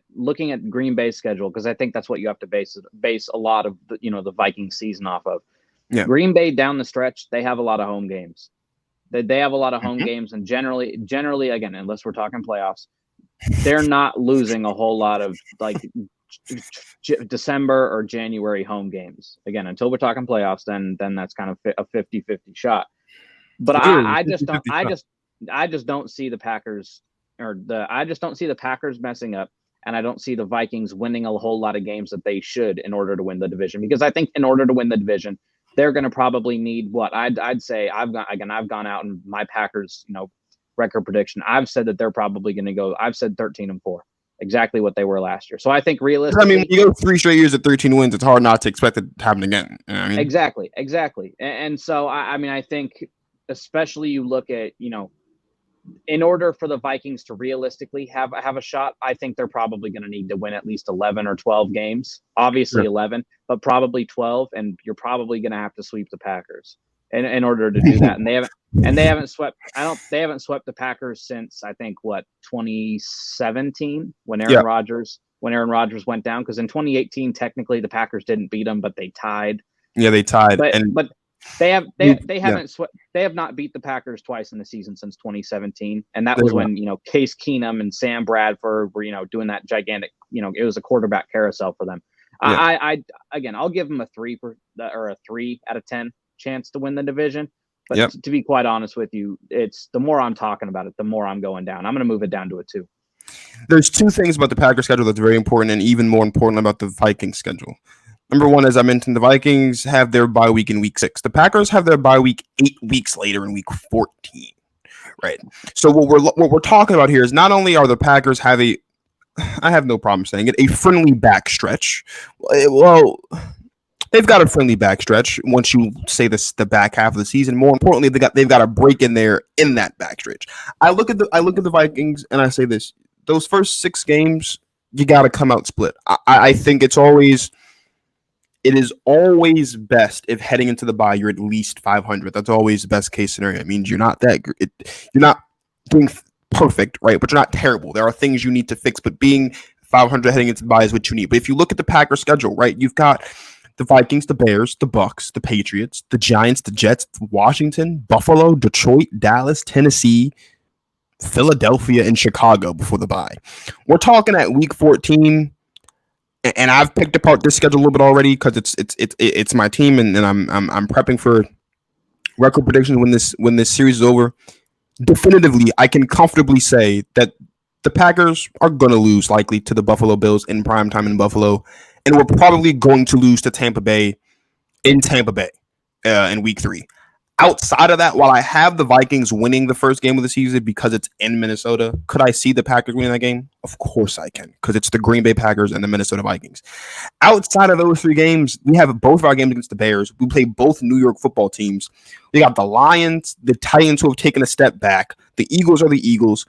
Green Bay's schedule, because I think that's what you have to base a lot of the Vikings season off of. Yeah. Green Bay down the stretch, they have a lot of home games. They have a lot of home games, and generally, again, unless we're talking playoffs, they're not losing a whole lot of like December or January home games. Again, until we're talking playoffs, then that's kind of a 50-50 shot. But I just don't see the Packers messing up, and I don't see the Vikings winning a whole lot of games that they should in order to win the division. Because I think in order to win the division, they're going to probably need what I'd say. I've gone out and my Packers record prediction. I've said that they're probably going to go. I've said 13-4. exactly what they were last year. So I think I realistically, mean, when you go 3 straight years at 13 wins, it's hard not to expect it to happen again. You know what I mean? exactly. And so I mean, I think especially you look at, in order for the Vikings to realistically have a shot, I think they're probably going to need to win at least 11 or 12 games. Obviously Sure. 11, but probably 12, and you're probably going to have to sweep the Packers in order to do that. And they haven't swept the Packers since I think 2017 when Aaron Rodgers went down, because in 2018 technically the Packers didn't beat them, but they tied. Yeah, they tied. But they have not beat the Packers twice in the season since 2017, and that was when Case Keenum and Sam Bradford were doing that gigantic, it was a quarterback carousel for them. Yeah. I'll give them a 3 out of 10 chance to win the division. But to be quite honest with you, it's the more I'm talking about it, the more I'm going down. I'm going to move it down to a 2. There's 2 things about the Packers schedule that's very important, and even more important about the Vikings schedule. Number one, as I mentioned, the Vikings have their bye week in week 6. The Packers have their bye week 8 weeks later in week 14. Right. So what we're talking about here is not only are the Packers have I have no problem saying it, a friendly backstretch. Well, they've got a friendly backstretch once you say this the back half of the season. More importantly, they've got a break in there in that backstretch. I look at the Vikings and I say this: those first 6 games, you got to come out split. I think it is always best if heading into the bye you're at least 500. That's always the best case scenario. It means you're not doing perfect, right? But you're not terrible. There are things you need to fix, but being 500 heading into the bye is what you need. But if you look at the Packers schedule, right, you've got the Vikings, the Bears, the Bucks, the Patriots, the Giants, the Jets, Washington, Buffalo, Detroit, Dallas, Tennessee, Philadelphia, and Chicago before the bye. We're talking at week 14. And I've picked apart this schedule a little bit already because it's my team, and I'm prepping for record predictions when this series is over. Definitively, I can comfortably say that the Packers are going to lose likely to the Buffalo Bills in primetime in Buffalo, and we're probably going to lose to Tampa Bay in week 3. Outside of that, while I have the Vikings winning the first game of the season because it's in Minnesota, could I see the Packers winning that game? Of course I can, because it's the Green Bay Packers and the Minnesota Vikings. Outside of those 3 games, we have both of our games against the Bears. We play both New York football teams. We got the Lions, the Titans, who have taken a step back. The Eagles are the Eagles.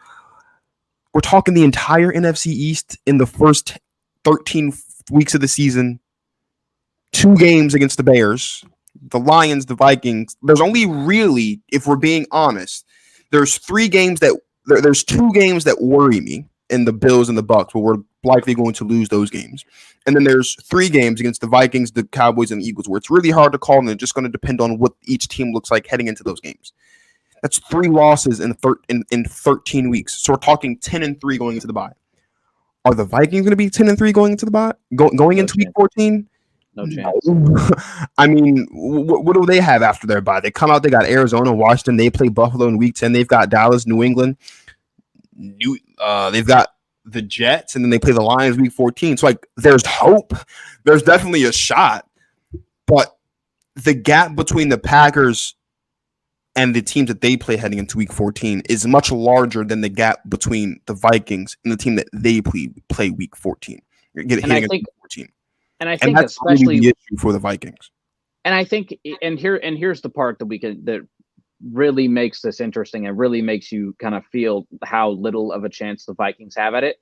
We're talking the entire NFC East in the first 13 weeks of the season. 2 games against the Bears, the Lions, the Vikings. There's only really, if we're being honest, there's 2 games that worry me in the Bills and the Bucks, where we're likely going to lose those games. And then there's 3 games against the Vikings, the Cowboys, and the Eagles, where it's really hard to call, and it's just going to depend on what each team looks like heading into those games. That's 3 losses in 13 weeks. So we're talking 10-3 going into the bye. Are the Vikings going to be 10-3 going into the bye? Going into week 14? No chance. I mean, what do they have after their bye? They come out, they got Arizona, Washington. They play Buffalo in week 10. They've got Dallas, New England. They've got the Jets, and then they play the Lions week 14. So, there's hope. There's definitely a shot. But the gap between the Packers and the teams that they play heading into week 14 is much larger than the gap between the Vikings and the team that they play week 14. Week 14. And I think that's especially the issue for the Vikings. And I think, here's the part that really makes this interesting and really makes you kind of feel how little of a chance the Vikings have at it.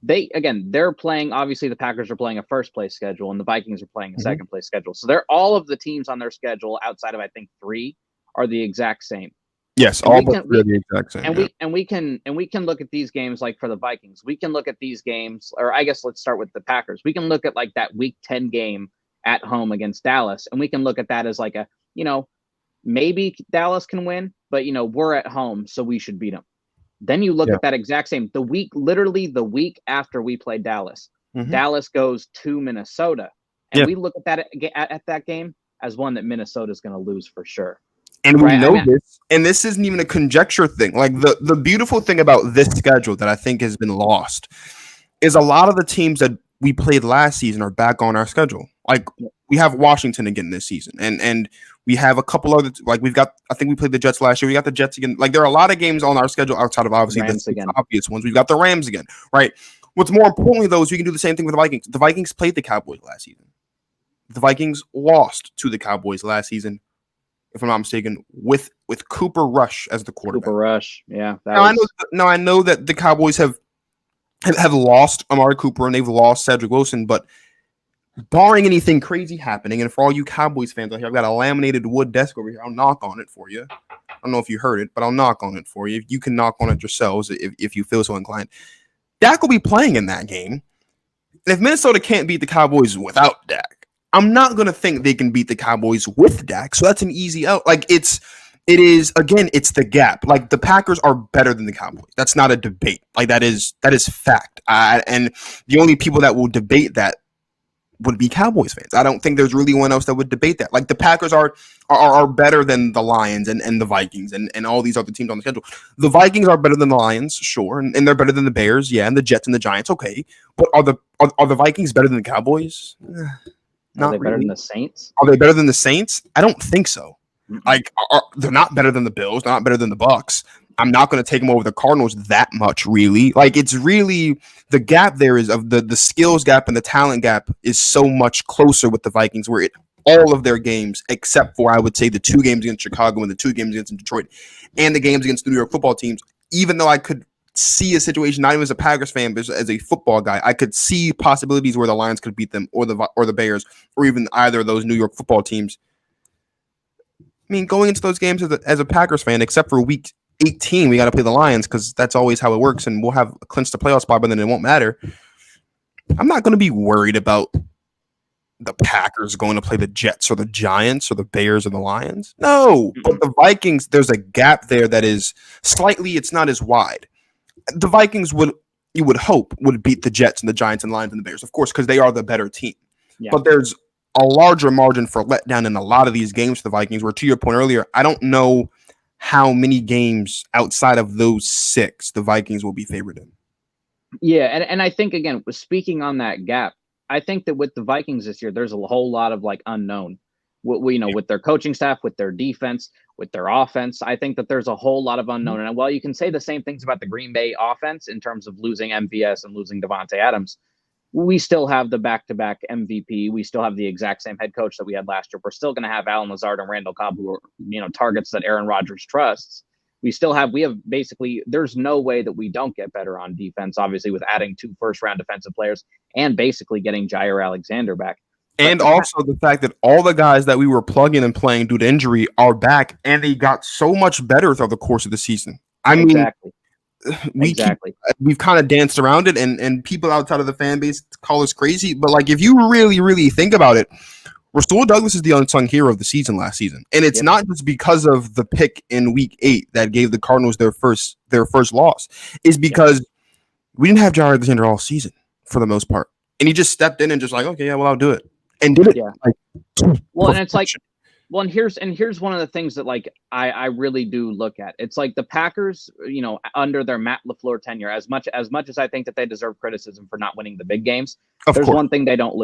They're playing, obviously the Packers are playing a first place schedule and the Vikings are playing a second place schedule. So all of the teams on their schedule outside of, I think, 3 are the exact same. Yes, all but 3 are the exact same. And we can look at these games, like for the Vikings. We can look at these games, or I guess let's start with the Packers. We can look at that week 10 game at home against Dallas, and we can look at that as maybe Dallas can win, but we're at home, so we should beat them. Then you look at that exact same literally the week after we played Dallas. Dallas goes to Minnesota, and we look at that at that game as one that Minnesota is going to lose for sure. And we know this, and this isn't even a conjecture thing. The beautiful thing about this schedule that I think has been lost is a lot of the teams that we played last season are back on our schedule. We have Washington again this season, and we have a couple other, I think we played the Jets last year. We got the Jets again. There are a lot of games on our schedule outside of obviously the obvious ones. We've got the Rams again, right? What's more importantly, though, is you can do the same thing with the Vikings. The Vikings played the Cowboys last season. The Vikings lost to the Cowboys last season, if I'm not mistaken, with Cooper Rush as the quarterback. Cooper Rush, yeah. I know that the Cowboys have lost Amari Cooper and they've lost Cedric Wilson, but barring anything crazy happening, and for all you Cowboys fans out here, I've got a laminated wood desk over here. I'll knock on it for you. I don't know if you heard it, but I'll knock on it for you. You can knock on it yourselves if you feel so inclined. Dak will be playing in that game. And if Minnesota can't beat the Cowboys without Dak, I'm not going to think they can beat the Cowboys with Dak. So that's an easy out. Like, it is, again, it's the gap. Like, the Packers are better than the Cowboys. That's not a debate. Like, that is fact. And the only people that will debate that would be Cowboys fans. I don't think there's really one else that would debate that. Like, the Packers are better than the Lions and the Vikings and all these other teams on the schedule. The Vikings are better than the Lions, sure, and they're better than the Bears, yeah, and the Jets and the Giants, okay. But are the Vikings better than the Cowboys? Not really. Better than the Saints? Are they better than the Saints? I don't think so. Like, they're not better than the Bills. They're not better than the Bucks. I'm not going to take them over the Cardinals that much, really. Like, it's really the gap there is of the skills gap and the talent gap is so much closer with the Vikings, where all of their games, except for I would say the 2 games against Chicago and the 2 games against Detroit and the games against the New York football teams, even though I could see a situation, not even as a Packers fan, but as a football guy, I could see possibilities where the Lions could beat them or the Bears or even either of those New York football teams. I mean, going into those games as a Packers fan, except for week 18, we got to play the Lions because that's always how it works, and we'll have clinched the playoff spot, but then it won't matter. I'm not going to be worried about the Packers going to play the Jets or the Giants or the Bears or the Lions. No, but the Vikings, there's a gap there that is slightly, it's not as wide. The Vikings you would hope, would beat the Jets and the Giants and Lions and the Bears, of course, because they are the better team. Yeah. But there's a larger margin for letdown in a lot of these games for the Vikings, where, to your point earlier, I don't know how many games outside of those 6 the Vikings will be favored in. Yeah, and I think, again, speaking on that gap, I think that with the Vikings this year, there's a whole lot of unknown. With their coaching staff, with their defense, with their offense, I think that there's a whole lot of unknown. And while you can say the same things about the Green Bay offense in terms of losing MVS and losing Devontae Adams, we still have the back-to-back MVP. We still have the exact same head coach that we had last year. We're still going to have Allen Lazard and Randall Cobb, who are targets that Aaron Rodgers trusts. We have basically, there's no way that we don't get better on defense, obviously, with adding 2 first-round defensive players and basically getting Jair Alexander back. And also the fact that all the guys that we were plugging and playing due to injury are back, and they got so much better throughout the course of the season. Exactly. We've kind of danced around it, and people outside of the fan base call us crazy. But if you really, really think about it, Rasul Douglas is the unsung hero of the season last season, and it's not just because of the pick in week 8 that gave the Cardinals their first loss. Is because we didn't have Jair Alexander all season for the most part, and he just stepped in and just okay, yeah, well, I'll do it. And did it. Yeah. And it's and here's one of the things that I really do look at. It's the Packers, under their Matt LaFleur tenure, as much as I think that they deserve criticism for not winning the big games, there's one thing they don't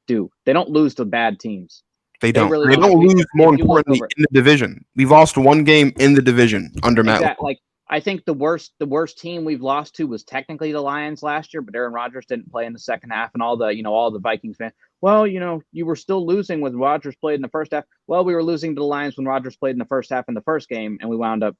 do. They don't lose to bad teams. They don't lose, more importantly, in the division. We've lost 1 game in the division under Matt LaFleur. I think the worst team we've lost to was technically the Lions last year, but Aaron Rodgers didn't play in the second half, and all the Vikings fans. Well, you were still losing when Rodgers played in the first half. Well, we were losing to the Lions when Rodgers played in the first half in the first game, and we wound up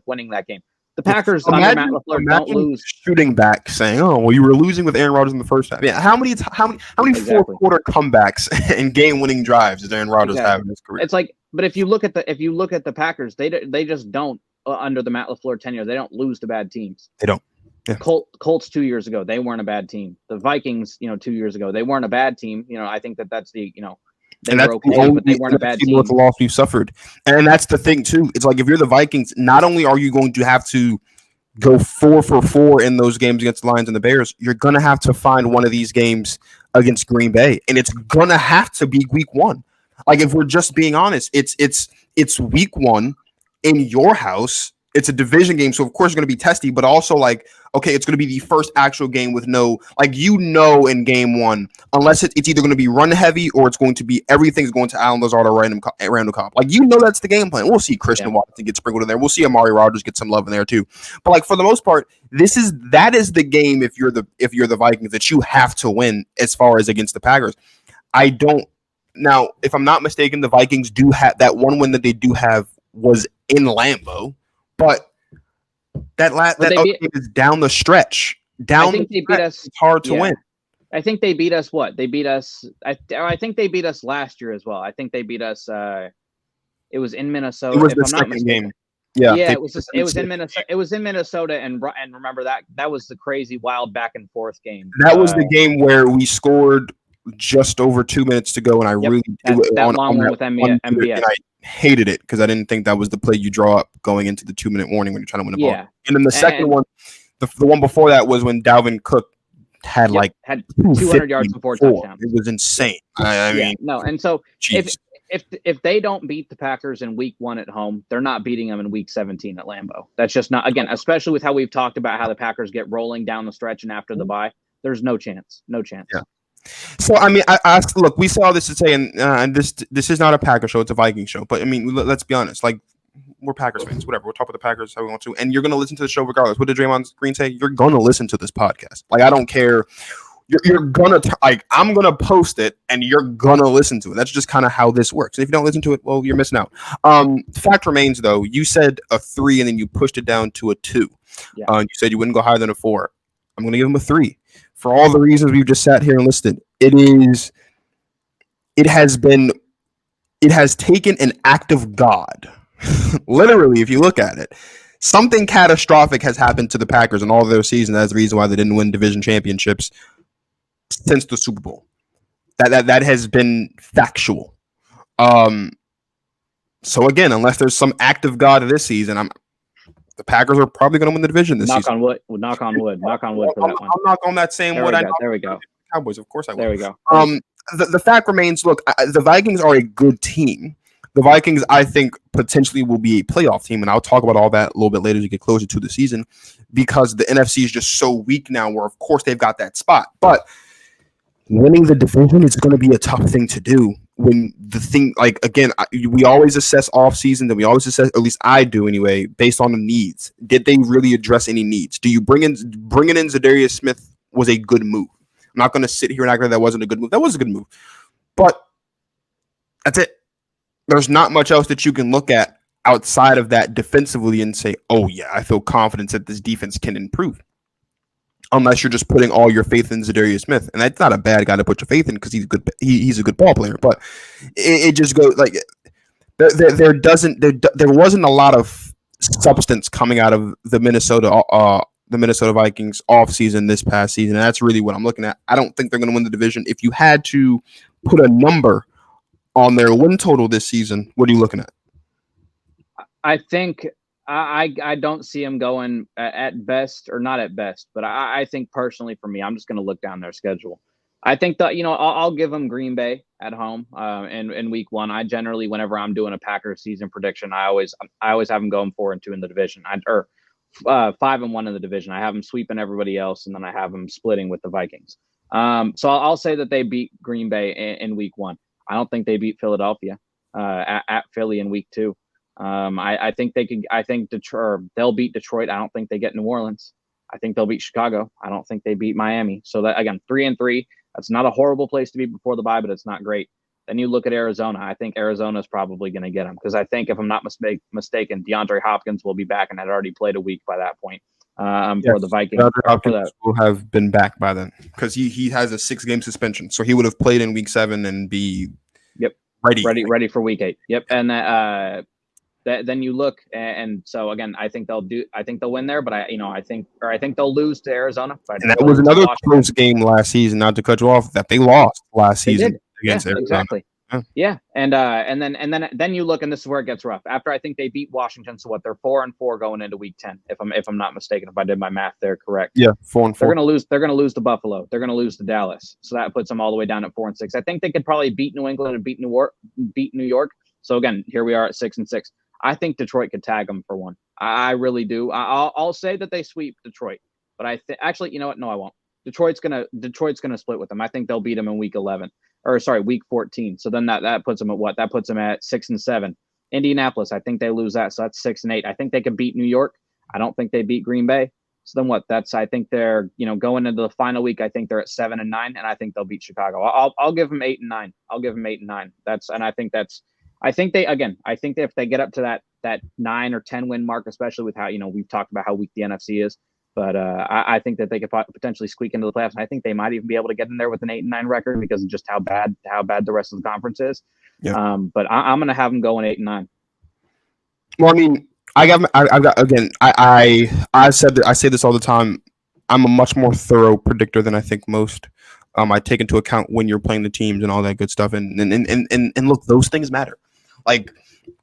winning that game. The Packers under Matt LaFleur don't lose. Shooting back, saying, "Oh, well, you were losing with Aaron Rodgers in the first half." Yeah, how many fourth quarter comebacks and game-winning drives does Aaron Rodgers have in his career? It's but if you look at the Packers, they just don't under the Matt LaFleur tenure. They don't lose to bad teams. They don't. Yeah. Colts 2 years ago, they weren't a bad team. The Vikings, 2 years ago, they weren't a bad team. I think that's the they were okay, but they weren't a bad team. The loss we've suffered, and that's the thing too. It's if you're the Vikings, not only are you going to have to go 4 for 4 in those games against the Lions and the Bears, you're going to have to find one of these games against Green Bay, and it's going to have to be week 1. If we're just being honest, it's week 1 in your house it's a division game, so of course it's going to be testy, but also like, okay, it's going to be the first actual game with no, like, in game one, unless it's either going to be run heavy or it's going to be everything's going to Allen Lazard or Randall Cobb. Like, that's the game plan. We'll see Christian Watson get sprinkled in there. We'll see Amari Rodgers get some love in there too. But like, for the most part, that is the game if you're the Vikings that you have to win as far as against the Packers. Now, if I'm not mistaken, the Vikings do have that one win that they do have was in Lambeau. But that game is down the stretch. It's hard to win. I think they beat us. What they beat us? I think they beat us last year as well. I think they beat us. It was in Minnesota. It was the second game. Yeah, it was in Minnesota. It was in Minnesota, and remember that was the crazy, wild back and forth game. That was the game where we scored just over 2 minutes to go, and I really that long one with MVS. And I hated it because I didn't think that was the play you draw up going into the 2-minute warning when you're trying to win a ball. And then the second one, the one before that was when Dalvin Cook had 200 yards before touchdown. It was insane. I mean, no, and so if they don't beat the Packers in week 1 at home, they're not beating them in week 17 at Lambeau. That's just not, again, especially with how we've talked about how the Packers get rolling down the stretch and after the bye, there's no chance. Yeah. So, I mean, look, we saw this today, and this is not a Packers show, it's a Viking show. But, I mean, let's be honest. Like, we're Packers fans, whatever. We'll talk about the Packers how we want to. And you're going to listen to the show regardless. What did Draymond Green say? You're going to listen to this podcast. Like, I don't care. You're going to, I'm going to post it, and you're going to listen to it. That's just kind of how this works. And if you don't listen to it, well, you're missing out. Fact remains, though, you said a 3, and then you pushed it down to a 2. Yeah. You said you wouldn't go higher than a 4. I'm going to give him a 3. For all the reasons we've just sat here and listed, it has taken an act of God. Literally, if you look at it, something catastrophic has happened to the Packers in all of their season. That's the reason why they didn't win division championships since the Super Bowl. That has been factual. So again, unless there's some act of God this season, the Packers are probably going to win the division this season. Knock on wood for that one. I'm not on that same wood. There we go. Cowboys, of course I will. There we go. The fact remains, look, the Vikings are a good team. The Vikings, I think, potentially will be a playoff team, and I'll talk about all that a little bit later as we get closer to the season, because the NFC is just so weak now where, of course, they've got that spot. But winning the division is going to be a tough thing to do. When the thing, like, again, we always assess off season, and we always assess, at least I do anyway, based on the needs. Did they really address any needs? Do you bringing in Zadarius Smith was a good move? I'm not going to sit here and act like that wasn't a good move. That was a good move, but that's it. There's not much else that you can look at outside of that defensively and say, "Oh yeah, I feel confident that this defense can improve." Unless you're just putting all your faith in Zadarius Smith, and that's not a bad guy to put your faith in because he's good. He's a good ball player, but it just goes like there wasn't a lot of substance coming out of the Minnesota Vikings offseason this past season, and that's really what I'm looking at. I don't think they're going to win the division. If you had to put a number on their win total this season, what are you looking at? I think I don't see them going at best, or not at best, but I think personally for me, I'm just going to look down their schedule. I think that, I'll give them Green Bay at home in week 1. I generally, whenever I'm doing a Packers season prediction, I always have them going 4-2 in the division, or 5-1 in the division. I have them sweeping everybody else, and then I have them splitting with the Vikings. So I'll say that they beat Green Bay in week 1. I don't think they beat Philadelphia at Philly in week 2. I think they could. I think they'll beat Detroit. I don't think they get New Orleans. I think they'll beat Chicago. I don't think they beat Miami. So that, again, 3-3. That's not a horrible place to be before the bye, but it's not great. Then you look at Arizona. I think Arizona is probably going to get them, because I think, if I'm not mistaken, DeAndre Hopkins will be back and had already played a week by that point for the Vikings. DeAndre Hopkins will have been back by then, because he has a 6-game suspension, so he would have played in week 7 and be ready for week 8. Yep, and then you look, and so again, I think they'll win there, but I think they'll lose to Arizona. And that was another close game last season. Not to cut you off, that they lost last season against Arizona. Exactly. Yeah, and then you look, and this is where it gets rough. After I think they beat Washington, so what? They're 4-4 going into week 10. If I'm not mistaken, if I did my math there correct. Yeah, 4-4. They're gonna lose to Buffalo. They're gonna lose to Dallas. So that puts them all the way down at 4-6. I think they could probably beat New England and beat New York. So again, here we are at 6-6. I think Detroit could tag them for 1. I really do. I'll say that they sweep Detroit, but I think actually, you know what? No, I won't. Detroit's gonna split with them. I think they'll beat them in week 11, or sorry, week 14. So then that puts them at what? That puts them at 6-7. Indianapolis, I think they lose that, so that's 6-8. I think they could beat New York. I don't think they beat Green Bay. So then what? That's I think they're going into the final week. I think they're at 7-9, and I think they'll beat Chicago. I'll give them 8-9. I'll give them 8-9. I think that's. I think they again. I think that if they get up to that 9 or 10 win mark, especially with how we've talked about how weak the NFC is, but I think that they could potentially squeak into the playoffs. And I think they might even be able to get in there with an 8-9 record because of just how bad the rest of the conference is. Yeah. But I'm going to have them going 8-9. Well, I mean, I've got again. I say this all the time. I'm a much more thorough predictor than I think most. I take into account when you're playing the teams and all that good stuff, and look, those things matter. Like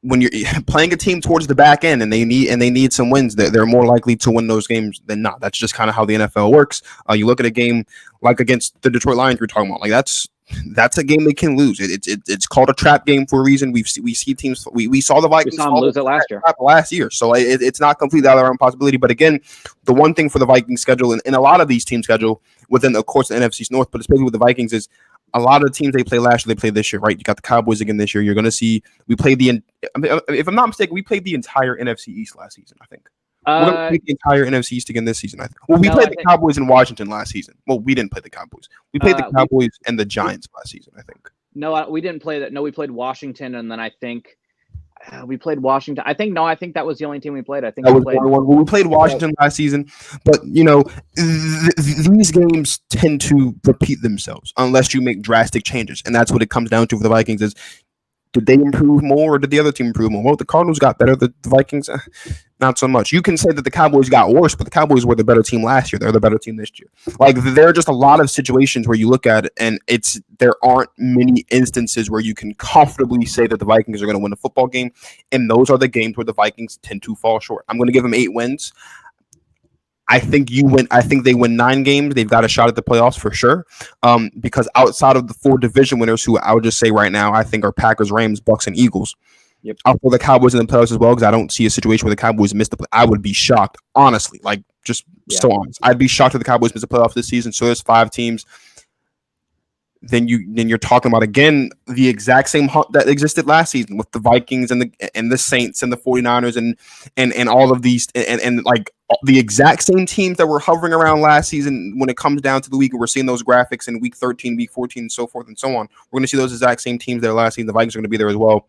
when you're playing a team towards the back end and they need some wins, they're more likely to win those games than not. That's just kind of how the NFL works. You look at a game like against the Detroit Lions we're talking about, like that's a game they can lose. It's called a trap game for a reason. We see teams. We saw the Vikings lose it last year, so it's not completely out of our own possibility. But again, the one thing for the Vikings schedule and a lot of these teams' schedule within, of course, the NFC North, but especially with the Vikings, is a lot of the teams they play last year, they play this year, right? You got the Cowboys again this year. You're going to see we played if I'm not mistaken, we played the entire NFC East last season, I think. We're going to play the entire NFC East again this season, I think. Well, we played the Cowboys in Washington last season. Well, we didn't play the Cowboys. We played the Cowboys and the Giants last season, I think. No, we didn't play that. No, we played Washington, and then I think we played Washington. I think that was the only team we played. I think that was the only one. Well, we played Washington last season, but these games tend to repeat themselves unless you make drastic changes, and that's what it comes down to for the Vikings. Is did they improve more or did the other team improve more? Well, the Cardinals got better. The Vikings, not so much. You can say that the Cowboys got worse, but the Cowboys were the better team last year. They're the better team this year. Like, there are just a lot of situations where you look at it, and there aren't many instances where you can comfortably say that the Vikings are going to win a football game, and those are the games where the Vikings tend to fall short. I'm going to give them 8 wins. I think they win 9 games. They've got a shot at the playoffs for sure. Because outside of the 4 division winners, who I would just say right now, I think are Packers, Rams, Bucks, and Eagles. Yep. I'll put the Cowboys in the playoffs as well because I don't see a situation where the Cowboys miss the play. I would be shocked, honestly. Like, so honest. I'd be shocked if the Cowboys miss the playoffs this season. So there's 5 teams. Then you're talking about again the exact same hunt that existed last season with the Vikings and the Saints and the 49ers and all of these and like the exact same teams that were hovering around last season when it comes down to the week. We're seeing those graphics in week 13, week 14, and so forth and so on. We're going to see those exact same teams there last season. The Vikings are going to be there as well.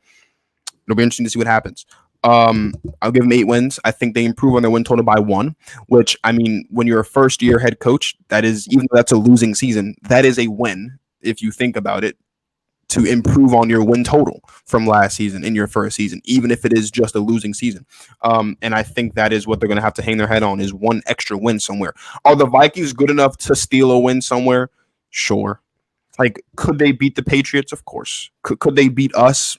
It'll be interesting to see what happens. I'll give them 8 wins. I think they improve on their win total by 1, which, I mean, when you're a first-year head coach, that is, even though that's a losing season, that is a win. If you think about it, to improve on your win total from last season in your first season, even if it is just a losing season. And I think that is what they're going to have to hang their head on is 1 extra win somewhere. Are the Vikings good enough to steal a win somewhere? Sure. Like, could they beat the Patriots? Of course. Could they beat us?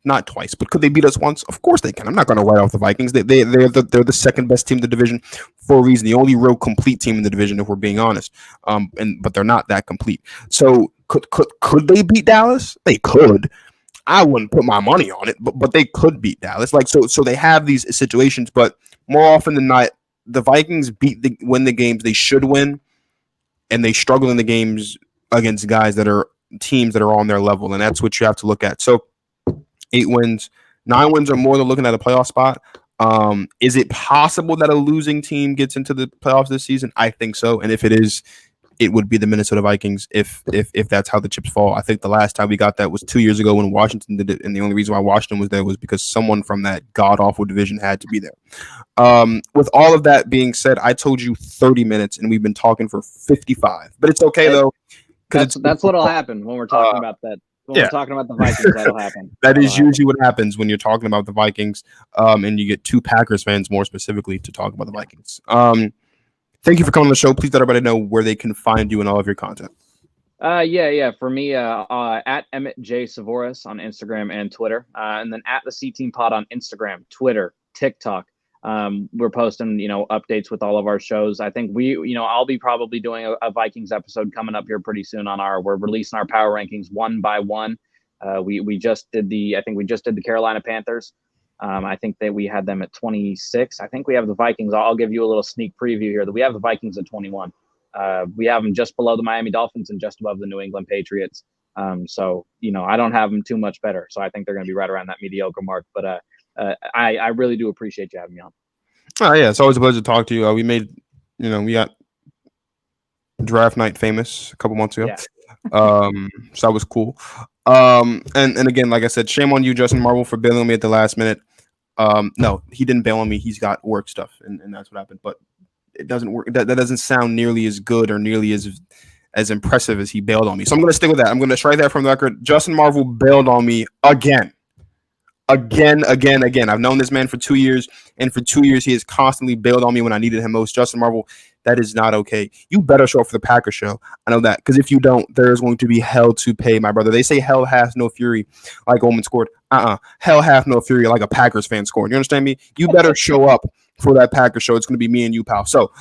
Not twice, but could they beat us once? Of course they can. I'm not going to write off the Vikings. They're the second best team in the division for a reason. The only real complete team in the division, if we're being honest. But they're not that complete. So could they beat Dallas? They could. I wouldn't put my money on it, but they could beat Dallas. Like so they have these situations, but more often than not, the Vikings win the games they should win, and they struggle in the games against guys that are teams that are on their level, and that's what you have to look at. So 8 wins, 9 wins or more than looking at a playoff spot. Is it possible that a losing team gets into the playoffs this season? I think so. And if it is, it would be the Minnesota Vikings if that's how the chips fall. I think the last time we got that was 2 years ago when Washington did it. And the only reason why Washington was there was because someone from that god-awful division had to be there. With all of that being said, I told you 30 minutes and we've been talking for 55. But it's okay, though. That's what'll happen when we're talking about that. When we're talking about the Vikings, that'll happen. That is usually what happens when you're talking about the Vikings, and you get 2 Packers fans more specifically to talk about the Vikings. Thank you for coming on the show. Please let everybody know where they can find you and all of your content. Yeah. For me, at Emmitt J. Sevores on Instagram and Twitter, and then at the C Team Pod on Instagram, Twitter, TikTok. We're posting, updates with all of our shows. I think I'll be probably doing a Vikings episode coming up here pretty soon we're releasing our power rankings 1 by 1. We just did the Carolina Panthers. I think that we had them at 26. I think we have the Vikings. I'll give you a little sneak preview here that we have the Vikings at 21. We have them just below the Miami Dolphins and just above the New England Patriots. So, I don't have them too much better. So I think they're going to be right around that mediocre mark. But I really do appreciate you having me on. Oh yeah, it's always a pleasure to talk to you. We got draft night famous a couple months ago. Yeah. So that was cool. And again, like I said, shame on you, Justin Marvel, for bailing me at the last minute. No, he didn't bail on me. He's got work stuff, and that's what happened. But it doesn't work. That doesn't sound nearly as good or nearly as impressive as he bailed on me. So I'm going to stick with that. I'm going to strike that from the record. Justin Marvel bailed on me again. Again. I've known this man for 2 years, and for 2 years he has constantly bailed on me when I needed him most. Justin Marvel, that is not okay. You better show up for the Packers show. I know that, because if you don't, there is going to be hell to pay, my brother. They say hell has no fury, like Omen scored. Hell hath no fury, like a Packers fan scored. You understand me? You better show up for that Packers show. It's going to be me and you, pal. So,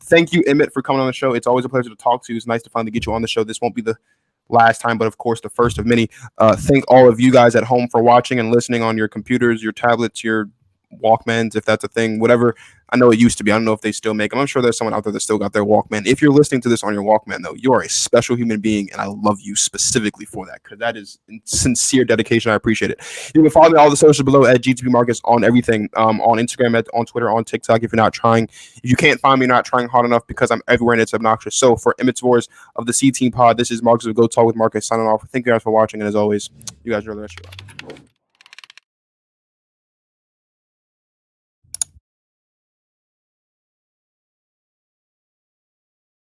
thank you, Emmitt, for coming on the show. It's always a pleasure to talk to you. It's nice to finally get you on the show. This won't be the last time, but of course the first of many. Thank all of you guys at home for watching and listening on your computers, your tablets, your Walkmans, if that's a thing, whatever. I know it used to be. I don't know if they still make them. I'm sure there's someone out there that still got their Walkman. If you're listening to this on your Walkman, though, you are a special human being, and I love you specifically for that, because that is sincere dedication. I appreciate it. You can follow me on all the socials below at GTP Marcus on everything, on Instagram, on Twitter, on TikTok. If you're not trying, if you can't find me, not trying hard enough, because I'm everywhere and it's obnoxious. So for Emmitt Sevores of the C Team Pod, this is Marcus of Go Talk with Marcus signing off. Thank you guys for watching, and as always, you guys enjoy the rest of your life.